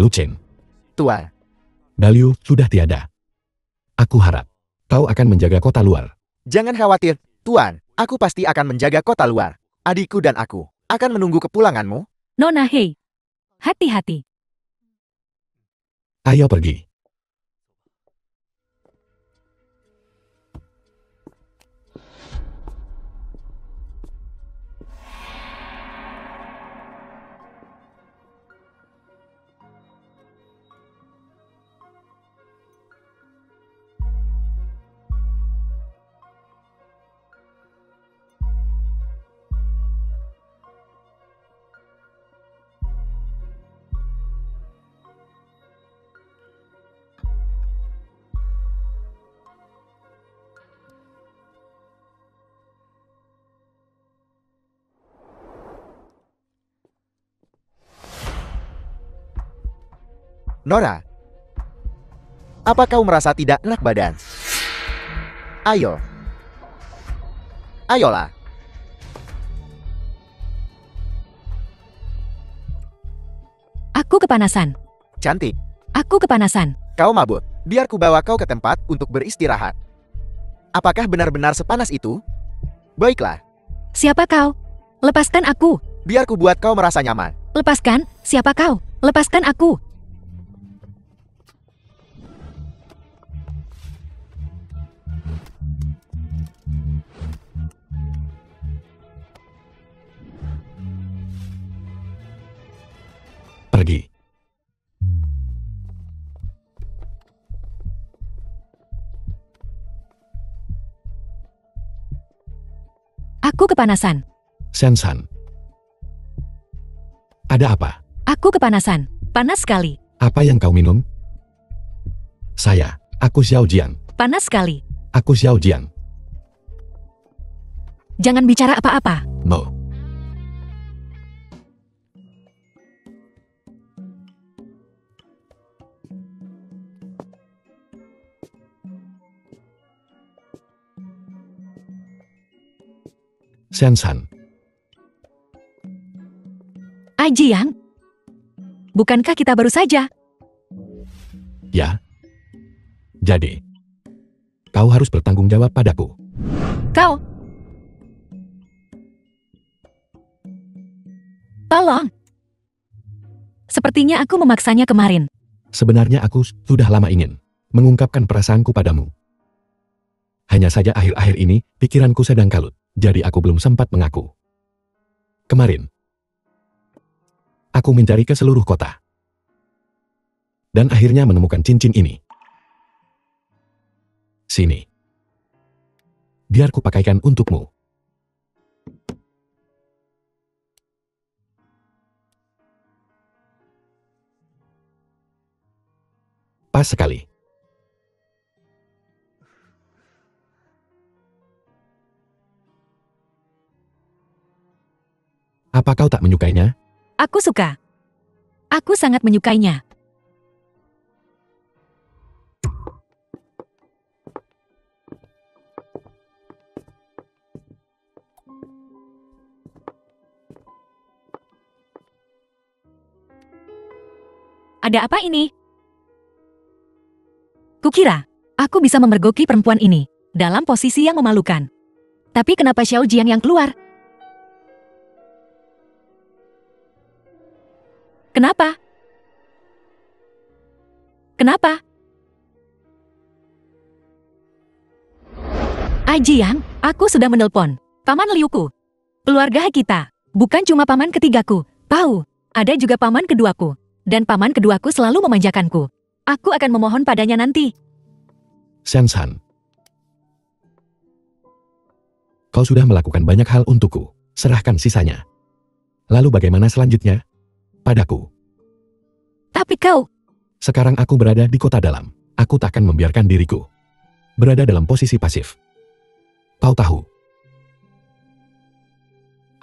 Lu Chen, Tuan, Dalio sudah tiada. Aku harap kau akan menjaga kota luar. jangan khawatir, Tuan. Aku pasti akan menjaga kota luar. Adikku dan aku akan menunggu kepulanganmu. Nona Hei, hati-hati. Ayo pergi. Nora, apa kau merasa tidak enak badan? Ayo. Ayolah. Aku kepanasan. Cantik. Aku kepanasan. Kau mabuk. Biar ku bawa kau ke tempat untuk beristirahat. Apakah benar-benar sepanas itu? Baiklah. Siapa kau? Lepaskan aku. Biar ku buat kau merasa nyaman. Lepaskan. Siapa kau? Lepaskan aku. Pergi. Aku kepanasan. Sensan. Ada apa? Aku kepanasan. Panas sekali. Apa yang kau minum? Aku Xiao Jian. Panas sekali. Aku Xiao Jian. Jangan bicara apa-apa. Mo. Sensan. Jiang. Bukankah kita baru saja? Ya. Jadi, kau harus bertanggung jawab padaku. Kau. Tolong. Sepertinya aku memaksanya kemarin. Sebenarnya aku sudah lama ingin mengungkapkan perasaanku padamu. Hanya saja akhir-akhir ini pikiranku sedang kalut, jadi aku belum sempat mengaku. Kemarin, aku mencari ke seluruh kota. Dan akhirnya menemukan cincin ini. Sini. Biar ku pakaikan untukmu. Pas sekali. Apa kau tak menyukainya? Aku suka. Aku sangat menyukainya. Ada apa ini? Kukira, aku bisa memergoki perempuan ini dalam posisi yang memalukan. Tapi kenapa Xiao Jiang yang keluar? Kenapa? Kenapa? Jiang, aku sudah menelpon Paman Liuku. Keluarga kita, bukan cuma paman ketigaku. Tahu, ada juga paman keduaku. Dan paman keduaku selalu memanjakanku. Aku akan memohon padanya nanti. Sensan. Kau sudah melakukan banyak hal untukku. Serahkan sisanya. Lalu bagaimana selanjutnya? Padaku. Tapi kau... Sekarang aku berada di kota dalam. Aku tak akan membiarkan diriku berada dalam posisi pasif. Kau tahu.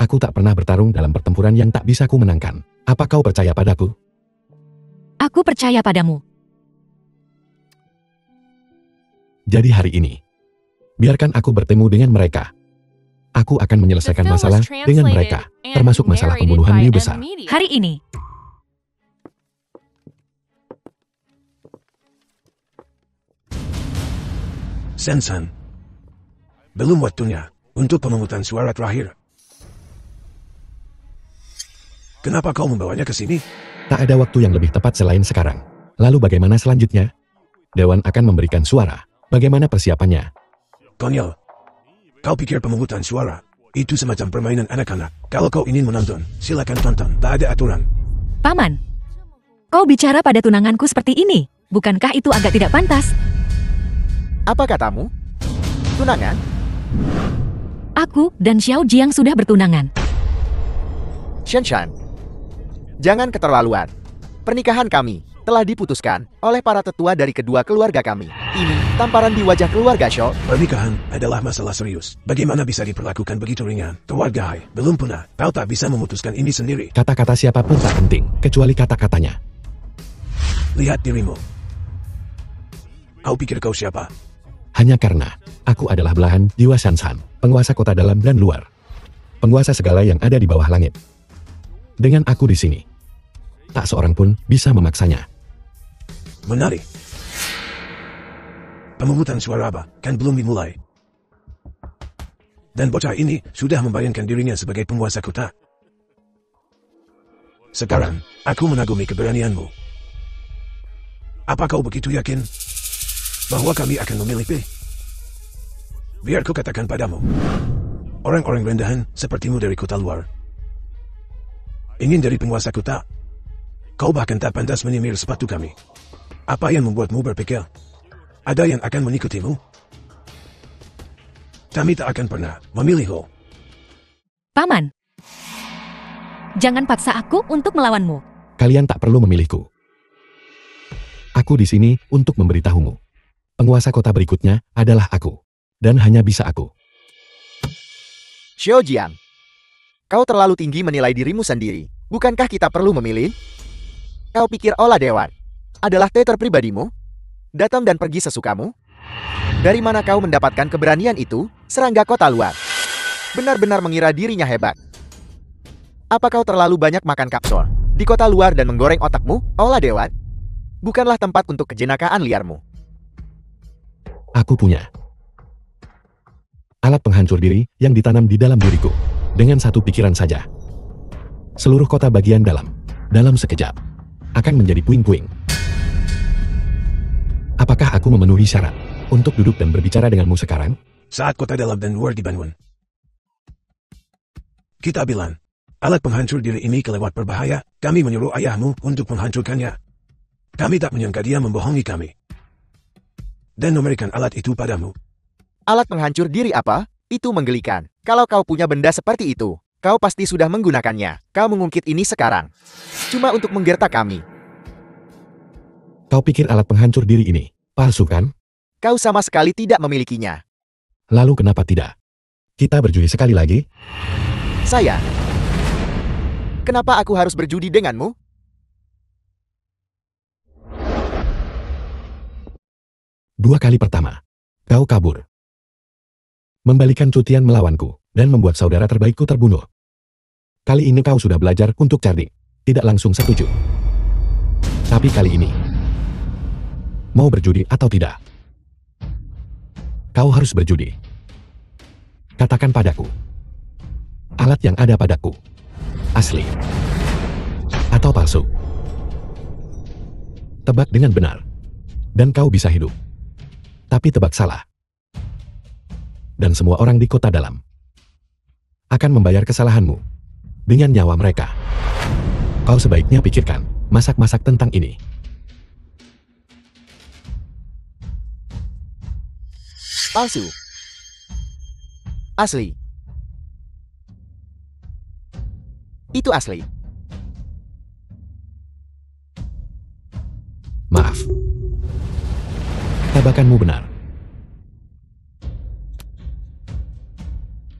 Aku tak pernah bertarung dalam pertempuran yang tak bisa ku menangkan. Apa kau percaya padaku? Aku percaya padamu. Jadi hari ini, biarkan aku bertemu dengan mereka. Aku akan menyelesaikan masalah dengan mereka, termasuk masalah pembunuhan Liu besar. Hari ini. Sensan. Belum waktunya untuk pemungutan suara terakhir. Kenapa kau membawanya ke sini? Tak ada waktu yang lebih tepat selain sekarang. Lalu bagaimana selanjutnya? Dewan akan memberikan suara. Bagaimana persiapannya? Konyol. Kau pikir pemungutan suara itu semacam permainan anak-anak? Kalau kau ingin menonton, silakan tonton. Tak ada aturan. Paman, kau bicara pada tunanganku seperti ini. Bukankah itu agak tidak pantas? Apa katamu? Tunangan? Aku dan Xiao Jiang sudah bertunangan. Shen, jangan keterlaluan. Pernikahan kami telah diputuskan oleh para tetua dari kedua keluarga kami. Ini tamparan di wajah keluarga Shou. Pernikahan adalah masalah serius. Bagaimana bisa diperlakukan begitu ringan? Keluarga Hai belum punah. Kau tak bisa memutuskan ini sendiri. Kata-kata siapapun tak penting, kecuali kata-katanya. Lihat dirimu. Kau pikir kau siapa? Hanya karena aku adalah belahan jiwa Shan-San, penguasa kota dalam dan luar. Penguasa segala yang ada di bawah langit. Dengan aku di sini, tak seorang pun bisa memaksanya. Menarik. Pemungutan suara apa? Kan belum dimulai. Dan bocah ini sudah membayangkan dirinya sebagai penguasa kota. Sekarang, aku mengagumi keberanianmu. Apa kau begitu yakin bahwa kami akan memilih? Biar ku katakan padamu, orang-orang rendahan sepertimu dari kota luar ingin jadi penguasa kota. Kau bahkan tak pantas menyemir sepatu kami. Apa yang membuatmu berpikir ada yang akan mengikutimu? Kami tak akan pernah memilihmu. Paman, jangan paksa aku untuk melawanmu. Kalian tak perlu memilihku. Aku di sini untuk memberitahumu. Penguasa kota berikutnya adalah aku. Dan hanya bisa aku. Xiaojian, kau terlalu tinggi menilai dirimu sendiri. Bukankah kita perlu memilih? Kau pikir olah dewan adalah teater pribadimu? Datang dan pergi sesukamu? Dari mana kau mendapatkan keberanian itu, serangga kota luar? Benar-benar mengira dirinya hebat. Apa kau terlalu banyak makan kapsul di kota luar dan menggoreng otakmu, olah dewan? Bukanlah tempat untuk kejenakaan liarmu. Aku punya alat penghancur diri yang ditanam di dalam diriku. Dengan satu pikiran saja, seluruh kota bagian dalam sekejap, akan menjadi puing-puing. Apakah aku memenuhi syarat untuk duduk dan berbicara denganmu sekarang? Saat kota dalam dan luar dibangun, kita bilang, alat penghancur diri ini kelewat berbahaya. Kami menyuruh ayahmu untuk menghancurkannya. Kami tak menyangka dia membohongi kami dan memberikan alat itu padamu. Alat penghancur diri apa? Itu menggelikan. Kalau kau punya benda seperti itu, kau pasti sudah menggunakannya. Kau mengungkit ini sekarang cuma untuk menggertak kami. Kau pikir alat penghancur diri ini palsu kan? Kau sama sekali tidak memilikinya. Lalu kenapa tidak? Kita berjudi sekali lagi? Saya? Kenapa aku harus berjudi denganmu? Dua kali pertama, kau kabur. Membalikan cutian melawanku, dan membuat saudara terbaikku terbunuh. Kali ini kau sudah belajar untuk cerdik, tidak langsung setuju. Tapi kali ini, mau berjudi atau tidak? Kau harus berjudi. Katakan padaku, alat yang ada padaku, asli atau palsu? Tebak dengan benar, dan kau bisa hidup. Tapi tebak salah, dan semua orang di kota dalam akan membayar kesalahanmu dengan nyawa mereka. Kau sebaiknya pikirkan masak-masak tentang ini. Palsu. Asli. Itu asli. Maaf. Tebakanmu benar.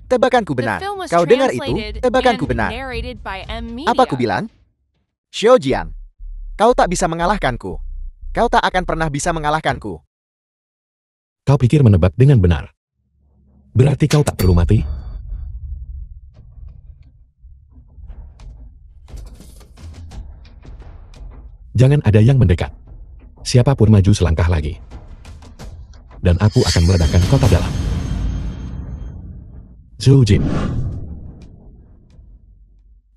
Tebakanku benar. Kau dengar itu? Tebakanku benar. Apa ku bilang? Xiaojian, kau tak bisa mengalahkanku. Kau tak akan pernah bisa mengalahkanku. Kau pikir menebak dengan benar. Berarti kau tak perlu mati? Jangan ada yang mendekat. Siapapun maju selangkah lagi, dan aku akan meledakkan kota dalam. Zhou Jin,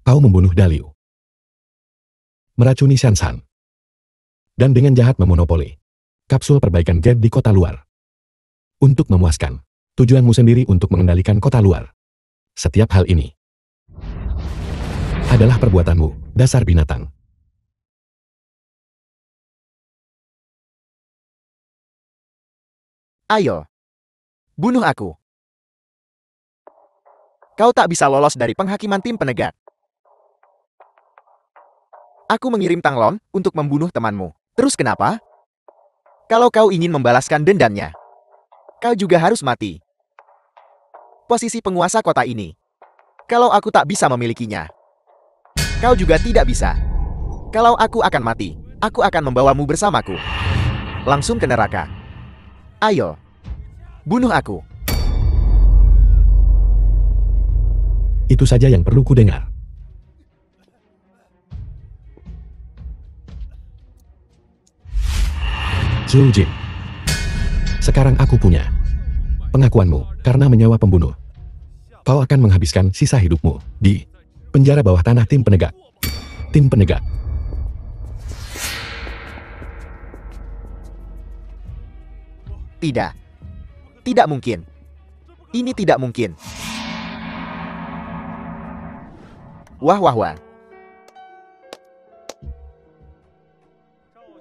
kau membunuh Daliu, meracuni Shan-San, dan dengan jahat memonopoli kapsul perbaikan jet di kota luar. Untuk memuaskan tujuanmu sendiri untuk mengendalikan kota luar. Setiap hal ini adalah perbuatanmu, dasar binatang. Ayo, bunuh aku. Kau tak bisa lolos dari penghakiman tim penegak. Aku mengirim Tang Lon untuk membunuh temanmu. Terus kenapa? Kalau kau ingin membalaskan dendamnya, kau juga harus mati. Posisi penguasa kota ini. Kalau aku tak bisa memilikinya, kau juga tidak bisa. Kalau aku akan mati, Aku akan membawamu bersamaku. Langsung ke neraka. Ayo. Bunuh aku. Itu saja yang perlu ku dengar. Zhou Jin. Sekarang aku punya pengakuanmu karena menyewa pembunuh. Kau akan menghabiskan sisa hidupmu di penjara bawah tanah tim penegak. Tim penegak. Tidak. Tidak mungkin. Ini tidak mungkin. Wah wah wah.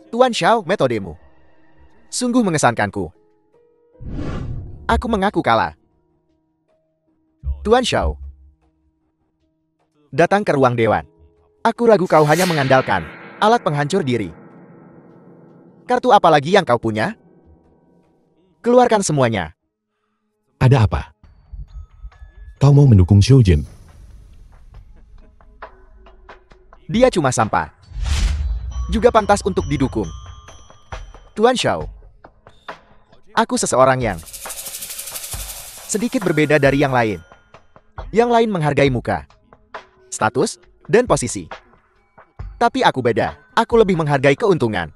Tuan Xiao, metodemu sungguh mengesankanku. Aku mengaku kalah. Tuan Xiao, datang ke ruang dewan. Aku ragu kau hanya mengandalkan alat penghancur diri. Kartu apa lagi yang kau punya? Keluarkan semuanya. Ada apa? Kau mau mendukung Zhou Jin? Dia cuma sampah. Juga pantas untuk didukung. Tuan Xiao, aku seseorang yang sedikit berbeda dari yang lain. Yang lain menghargai muka, status, dan posisi. Tapi aku beda. Aku lebih menghargai keuntungan.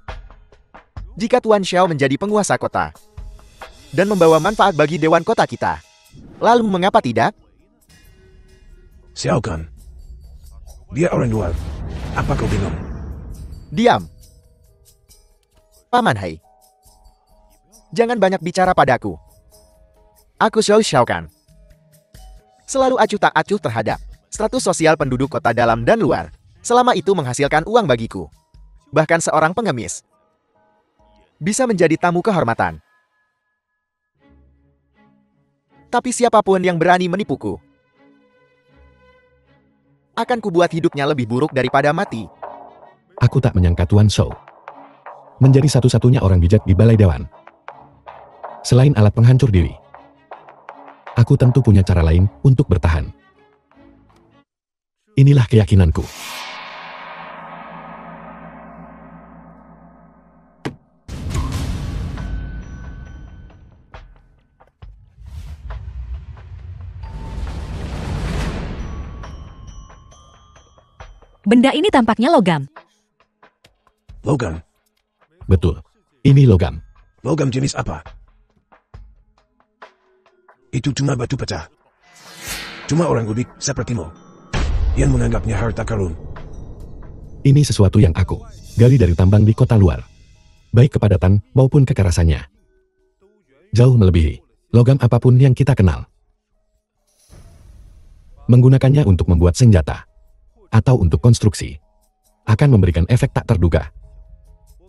Jika Tuan Xiao menjadi penguasa kota dan membawa manfaat bagi dewan kota kita, lalu mengapa tidak? Xiao Kan. Dia orang luar. Apa kau bingung? Diam. Paman Hai. Jangan banyak bicara padaku. Aku Xiao Kan. Selalu acuh tak acuh terhadap status sosial penduduk kota dalam dan luar. Selama itu menghasilkan uang bagiku. Bahkan seorang pengemis bisa menjadi tamu kehormatan. Tapi siapapun yang berani menipuku, akan kubuat hidupnya lebih buruk daripada mati. Aku tak menyangka Tuan Shou menjadi satu-satunya orang bijak di balai dewan. Selain alat penghancur diri, aku tentu punya cara lain untuk bertahan. Inilah keyakinanku. Benda ini tampaknya logam. Logam. Betul. Ini logam. Logam jenis apa? Itu cuma batu pecah. Cuma orang udik sepertimu yang menganggapnya harta karun. Ini sesuatu yang aku gali dari tambang di kota luar. Baik kepadatan maupun kekerasannya. Jauh melebihi logam apapun yang kita kenal. Menggunakannya untuk membuat senjata atau untuk konstruksi akan memberikan efek tak terduga.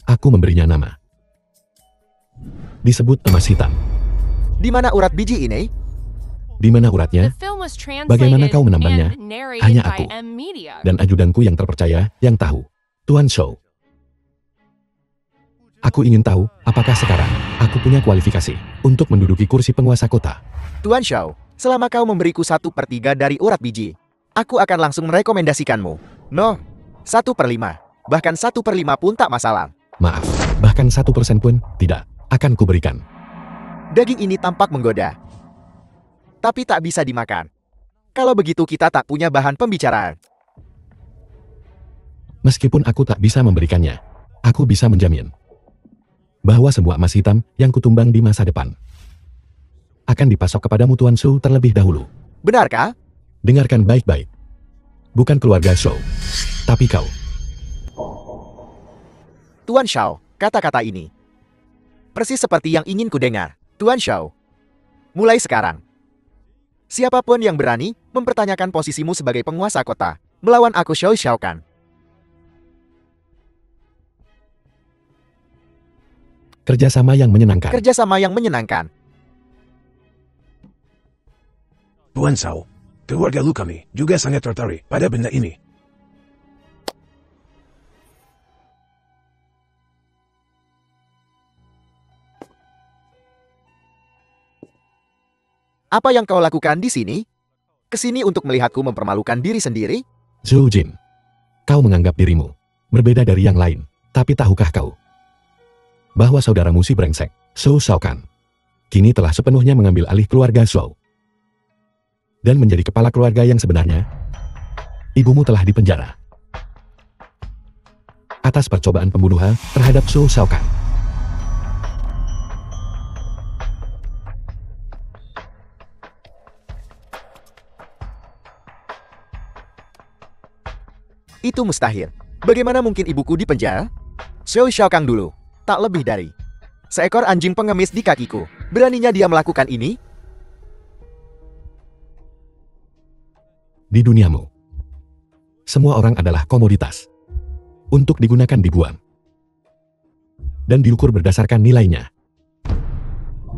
Aku memberinya nama. Disebut emas hitam. Di mana urat biji ini? Di mana uratnya? Bagaimana kau menambangnya? Hanya aku dan ajudanku yang terpercaya yang tahu. Tuan Shou. Aku ingin tahu apakah sekarang aku punya kualifikasi untuk menduduki kursi penguasa kota. Tuan Xiao, selama kau memberiku 1/3 dari urat biji, aku akan langsung merekomendasikanmu. No, 1/5. Bahkan 1/5 pun tak masalah. Maaf, bahkan 1% pun tidak akan kuberikan. Daging ini tampak menggoda, tapi tak bisa dimakan. Kalau begitu kita tak punya bahan pembicaraan. Meskipun aku tak bisa memberikannya, aku bisa menjamin bahwa sebuah emas hitam yang kutumbang di masa depan akan dipasok kepadamu Tuan Shou terlebih dahulu. Benarkah? Dengarkan baik-baik. Bukan keluarga Shou, tapi kau. Tuan Xiao, kata-kata ini persis seperti yang ingin ku dengar. Tuan Xiao, mulai sekarang, siapapun yang berani mempertanyakan posisimu sebagai penguasa kota, melawan aku Xiao Kan. Kerjasama yang menyenangkan. Kerjasama yang menyenangkan. Tuan Shao, keluarga lu kami juga sangat tertarik pada benda ini. Apa yang kau lakukan di sini? Kesini untuk melihatku mempermalukan diri sendiri? Zhou Jin, kau menganggap dirimu berbeda dari yang lain. Tapi tahukah kau bahwa saudaramu si brengsek, Zhou Shaokan, kini telah sepenuhnya mengambil alih keluarga Zhou dan menjadi kepala keluarga yang sebenarnya? Ibumu telah dipenjara atas percobaan pembunuhan terhadap Zhou Shaokan. Itu mustahil. Bagaimana mungkin ibuku dipenjara? Zhou Shaokang dulu, tak lebih dari seekor anjing pengemis di kakiku. Beraninya dia melakukan ini? Di duniamu, semua orang adalah komoditas untuk digunakan dibuang dan diukur berdasarkan nilainya.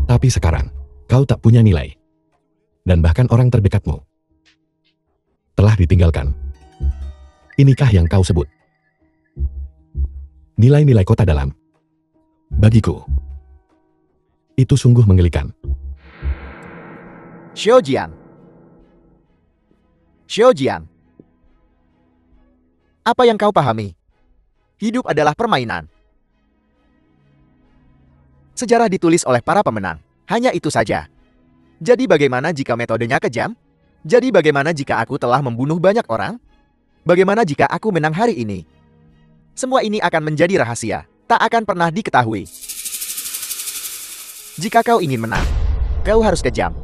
Tapi sekarang, kau tak punya nilai. Dan bahkan orang terdekatmu telah ditinggalkan. Inikah yang kau sebut nilai-nilai kota dalam? Bagiku, itu sungguh mengerikan. Xiao Jian. Xiao Jian. Apa yang kau pahami? Hidup adalah permainan. Sejarah ditulis oleh para pemenang. Hanya itu saja. Jadi bagaimana jika metodenya kejam? Jadi bagaimana jika aku telah membunuh banyak orang? Bagaimana jika aku menang hari ini? Semua ini akan menjadi rahasia. Tak akan pernah diketahui. Jika kau ingin menang, kau harus kejam.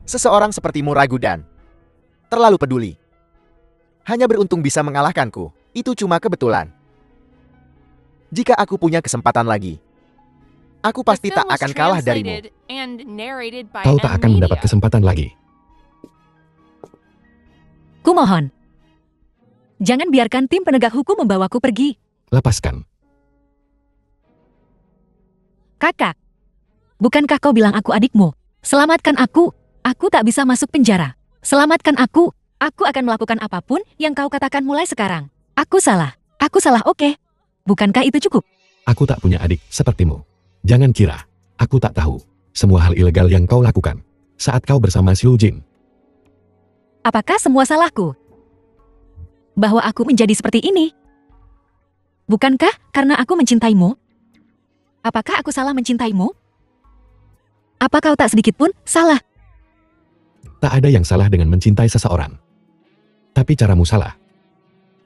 Seseorang sepertimu ragu dan terlalu peduli. Hanya beruntung bisa mengalahkanku. Itu cuma kebetulan. Jika aku punya kesempatan lagi, aku pasti tak akan kalah darimu. Kau tak akan mendapat kesempatan lagi. Kumohon. Jangan biarkan tim penegak hukum membawaku pergi. Lepaskan. Kakak. Bukankah kau bilang aku adikmu? Selamatkan aku. Aku tak bisa masuk penjara. Selamatkan aku. Aku akan melakukan apapun yang kau katakan mulai sekarang. Aku salah. Aku salah, oke. Bukankah itu cukup? Aku tak punya adik sepertimu. Jangan kira aku tak tahu semua hal ilegal yang kau lakukan saat kau bersama Xiu Jin. Apakah semua salahku? Bahwa aku menjadi seperti ini? Bukankah karena aku mencintaimu? Apakah aku salah mencintaimu? Apa kau tak sedikit pun salah? Tak ada yang salah dengan mencintai seseorang. Tapi caramu salah.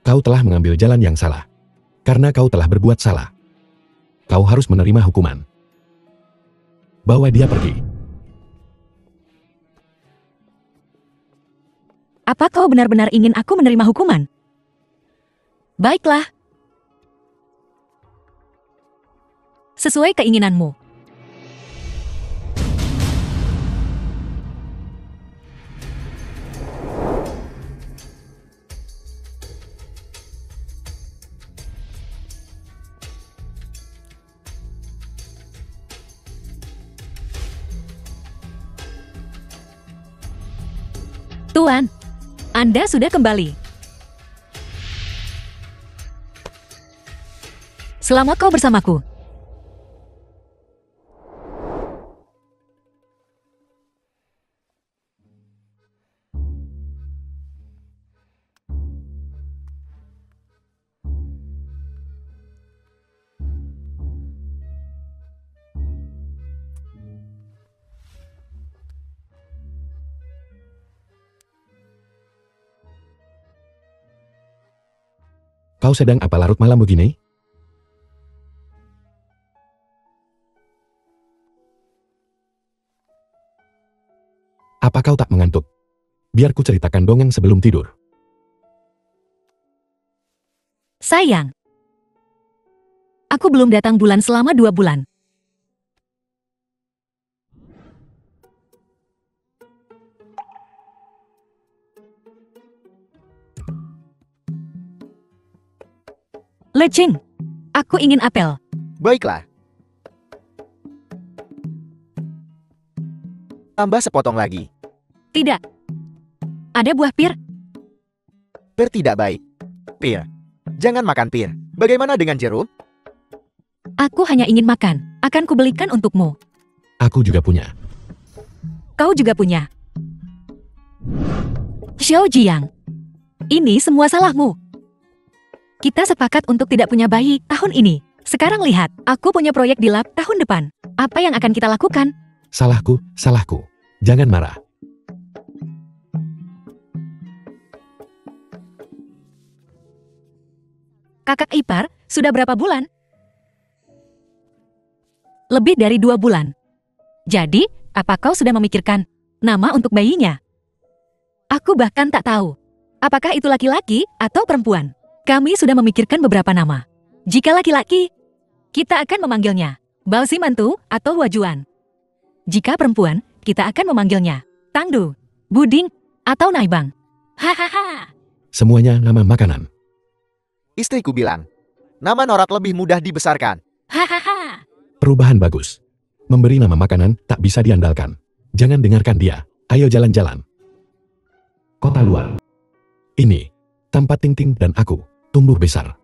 Kau telah mengambil jalan yang salah. Karena kau telah berbuat salah. Kau harus menerima hukuman. Bawa dia pergi. Apa kau benar-benar ingin aku menerima hukuman? Baiklah. Sesuai keinginanmu. Tuan, Anda sudah kembali. Selama kau bersamaku. Kau sedang apa larut malam begini? Apa kau tak mengantuk? Biar ku ceritakan dongeng sebelum tidur. Sayang. Aku belum datang bulan selama 2 bulan. Lecing, aku ingin apel. Baiklah. Tambah sepotong lagi. Tidak. Ada buah pir? Pir tidak baik. Pir. Jangan makan pir. Bagaimana dengan jeruk? Aku hanya ingin makan. Akan kubelikan untukmu. Aku juga punya. Kau juga punya. Xiao Jiang. Ini semua salahmu. Kita sepakat untuk tidak punya bayi tahun ini. Sekarang lihat, aku punya proyek di lab tahun depan. Apa yang akan kita lakukan? Salahku, salahku. Jangan marah. Kakak ipar, sudah berapa bulan? Lebih dari 2 bulan. Jadi, apa kau sudah memikirkan nama untuk bayinya? Aku bahkan tak tahu. Apakah itu laki-laki atau perempuan? Kami sudah memikirkan beberapa nama. Jika laki-laki, kita akan memanggilnya Bausi Mantu atau Wajuan. Jika perempuan, kita akan memanggilnya Tangdu, Buding, atau Naibang. Hahaha. Semuanya nama makanan. Istriku bilang, nama norak lebih mudah dibesarkan. Hahaha. Perubahan bagus. Memberi nama makanan tak bisa diandalkan. Jangan dengarkan dia. Ayo jalan-jalan. Kota luar. Ini, tempat Ting-Ting dan aku tumbuh besar.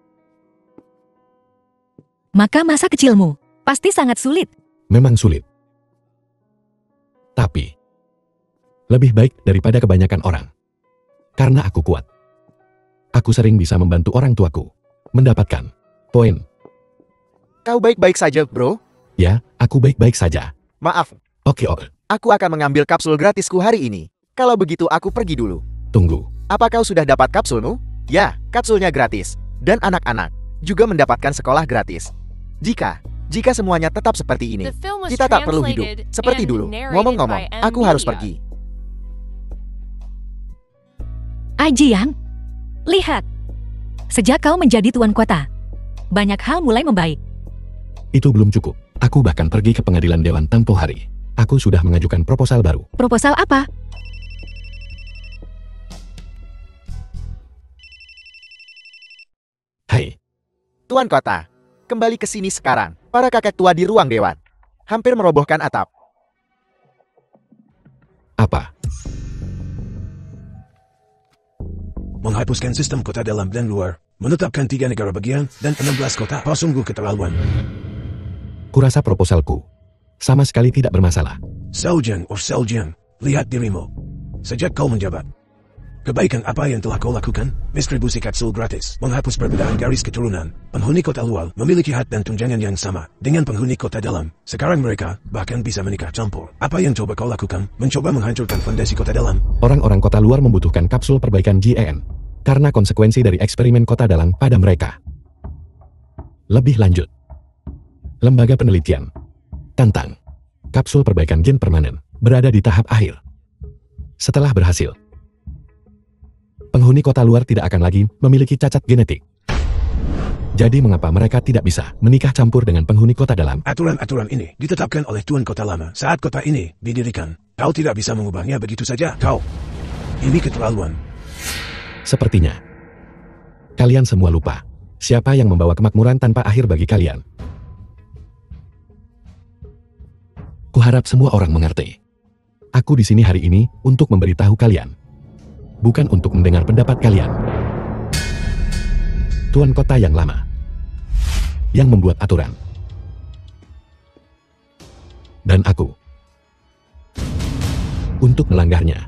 Maka masa kecilmu pasti sangat sulit. Memang sulit. Tapi, lebih baik daripada kebanyakan orang. Karena aku kuat. Aku sering bisa membantu orang tuaku mendapatkan poin. Kau baik-baik saja, bro? Ya, aku baik-baik saja. Maaf, Oke, aku akan mengambil kapsul gratisku hari ini. Kalau begitu aku pergi dulu. tunggu. Apa kau sudah dapat kapsulmu? Ya, kapsulnya gratis. Dan anak-anak juga mendapatkan sekolah gratis. Jika semuanya tetap seperti ini, kita tak perlu hidup seperti dulu. Ngomong-ngomong, aku harus pergi. Ajiang, lihat. Sejak kau menjadi tuan kota, banyak hal mulai membaik. Itu belum cukup. Aku bahkan pergi ke pengadilan Dewan tempo hari. Aku sudah mengajukan proposal baru. Proposal apa? Hai, Tuan kota, kembali ke sini sekarang. Para kakek tua di ruang dewan hampir merobohkan atap. apa? Menghapuskan sistem kota dalam dan luar, menetapkan 3 negara bagian, dan 16 kota. Kau sungguh keterlaluan. Kurasa proposalku sama sekali tidak bermasalah. Seljan, lihat dirimu. Sejak kau menjabat, kebaikan apa yang telah kau lakukan? Distribusi kapsul gratis, menghapus perbedaan garis keturunan. Penghuni kota luar memiliki hak dan tunjangan yang sama dengan penghuni kota dalam. Sekarang mereka bahkan bisa menikah campur. Apa yang coba kau lakukan? Mencoba menghancurkan fondasi kota dalam. Orang-orang kota luar membutuhkan kapsul perbaikan GEN karena konsekuensi dari eksperimen kota dalam pada mereka. Lebih lanjut, lembaga penelitian tentang kapsul perbaikan gen permanen berada di tahap akhir. Setelah berhasil, penghuni kota luar tidak akan lagi memiliki cacat genetik. Jadi mengapa mereka tidak bisa menikah campur dengan penghuni kota dalam? Aturan-aturan ini ditetapkan oleh Tuan Kota Lama saat kota ini didirikan. Kau tidak bisa mengubahnya begitu saja. Ini keterlaluan. Sepertinya kalian semua lupa siapa yang membawa kemakmuran tanpa akhir bagi kalian. Kuharap semua orang mengerti. Aku di sini hari ini untuk memberitahu kalian, bukan untuk mendengar pendapat kalian. Tuan kota yang lama yang membuat aturan, dan aku untuk melanggarnya.